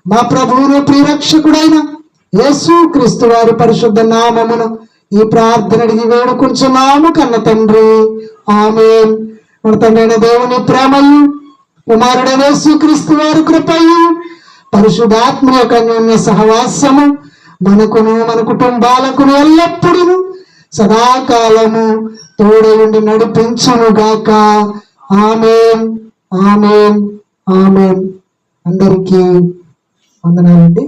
మా ప్రభువును ప్రియరక్షకుడైన యేసు క్రీస్తు వారి పరిశుద్ధ నామమున ఈ ప్రార్థన అడిగి వేడుకుంటున్నాము కన్న తండ్రి, ఆమేన్. మన తండ్రైన దేవుని ప్రేమయు కుమారుడైన యేసు క్రీస్తు వారి కృపయు పరిశుద్ధాత్మ యొక్క అన్యోన్య సహవాసము మనకును మన కుటుంబాలకును ఎల్లప్పుడూ సదాకాలము తోడయుండి నడిపించును గాక. ఆమేన్, ఆమేన్, ఆమేన్. అందరికీ వందనాలండి.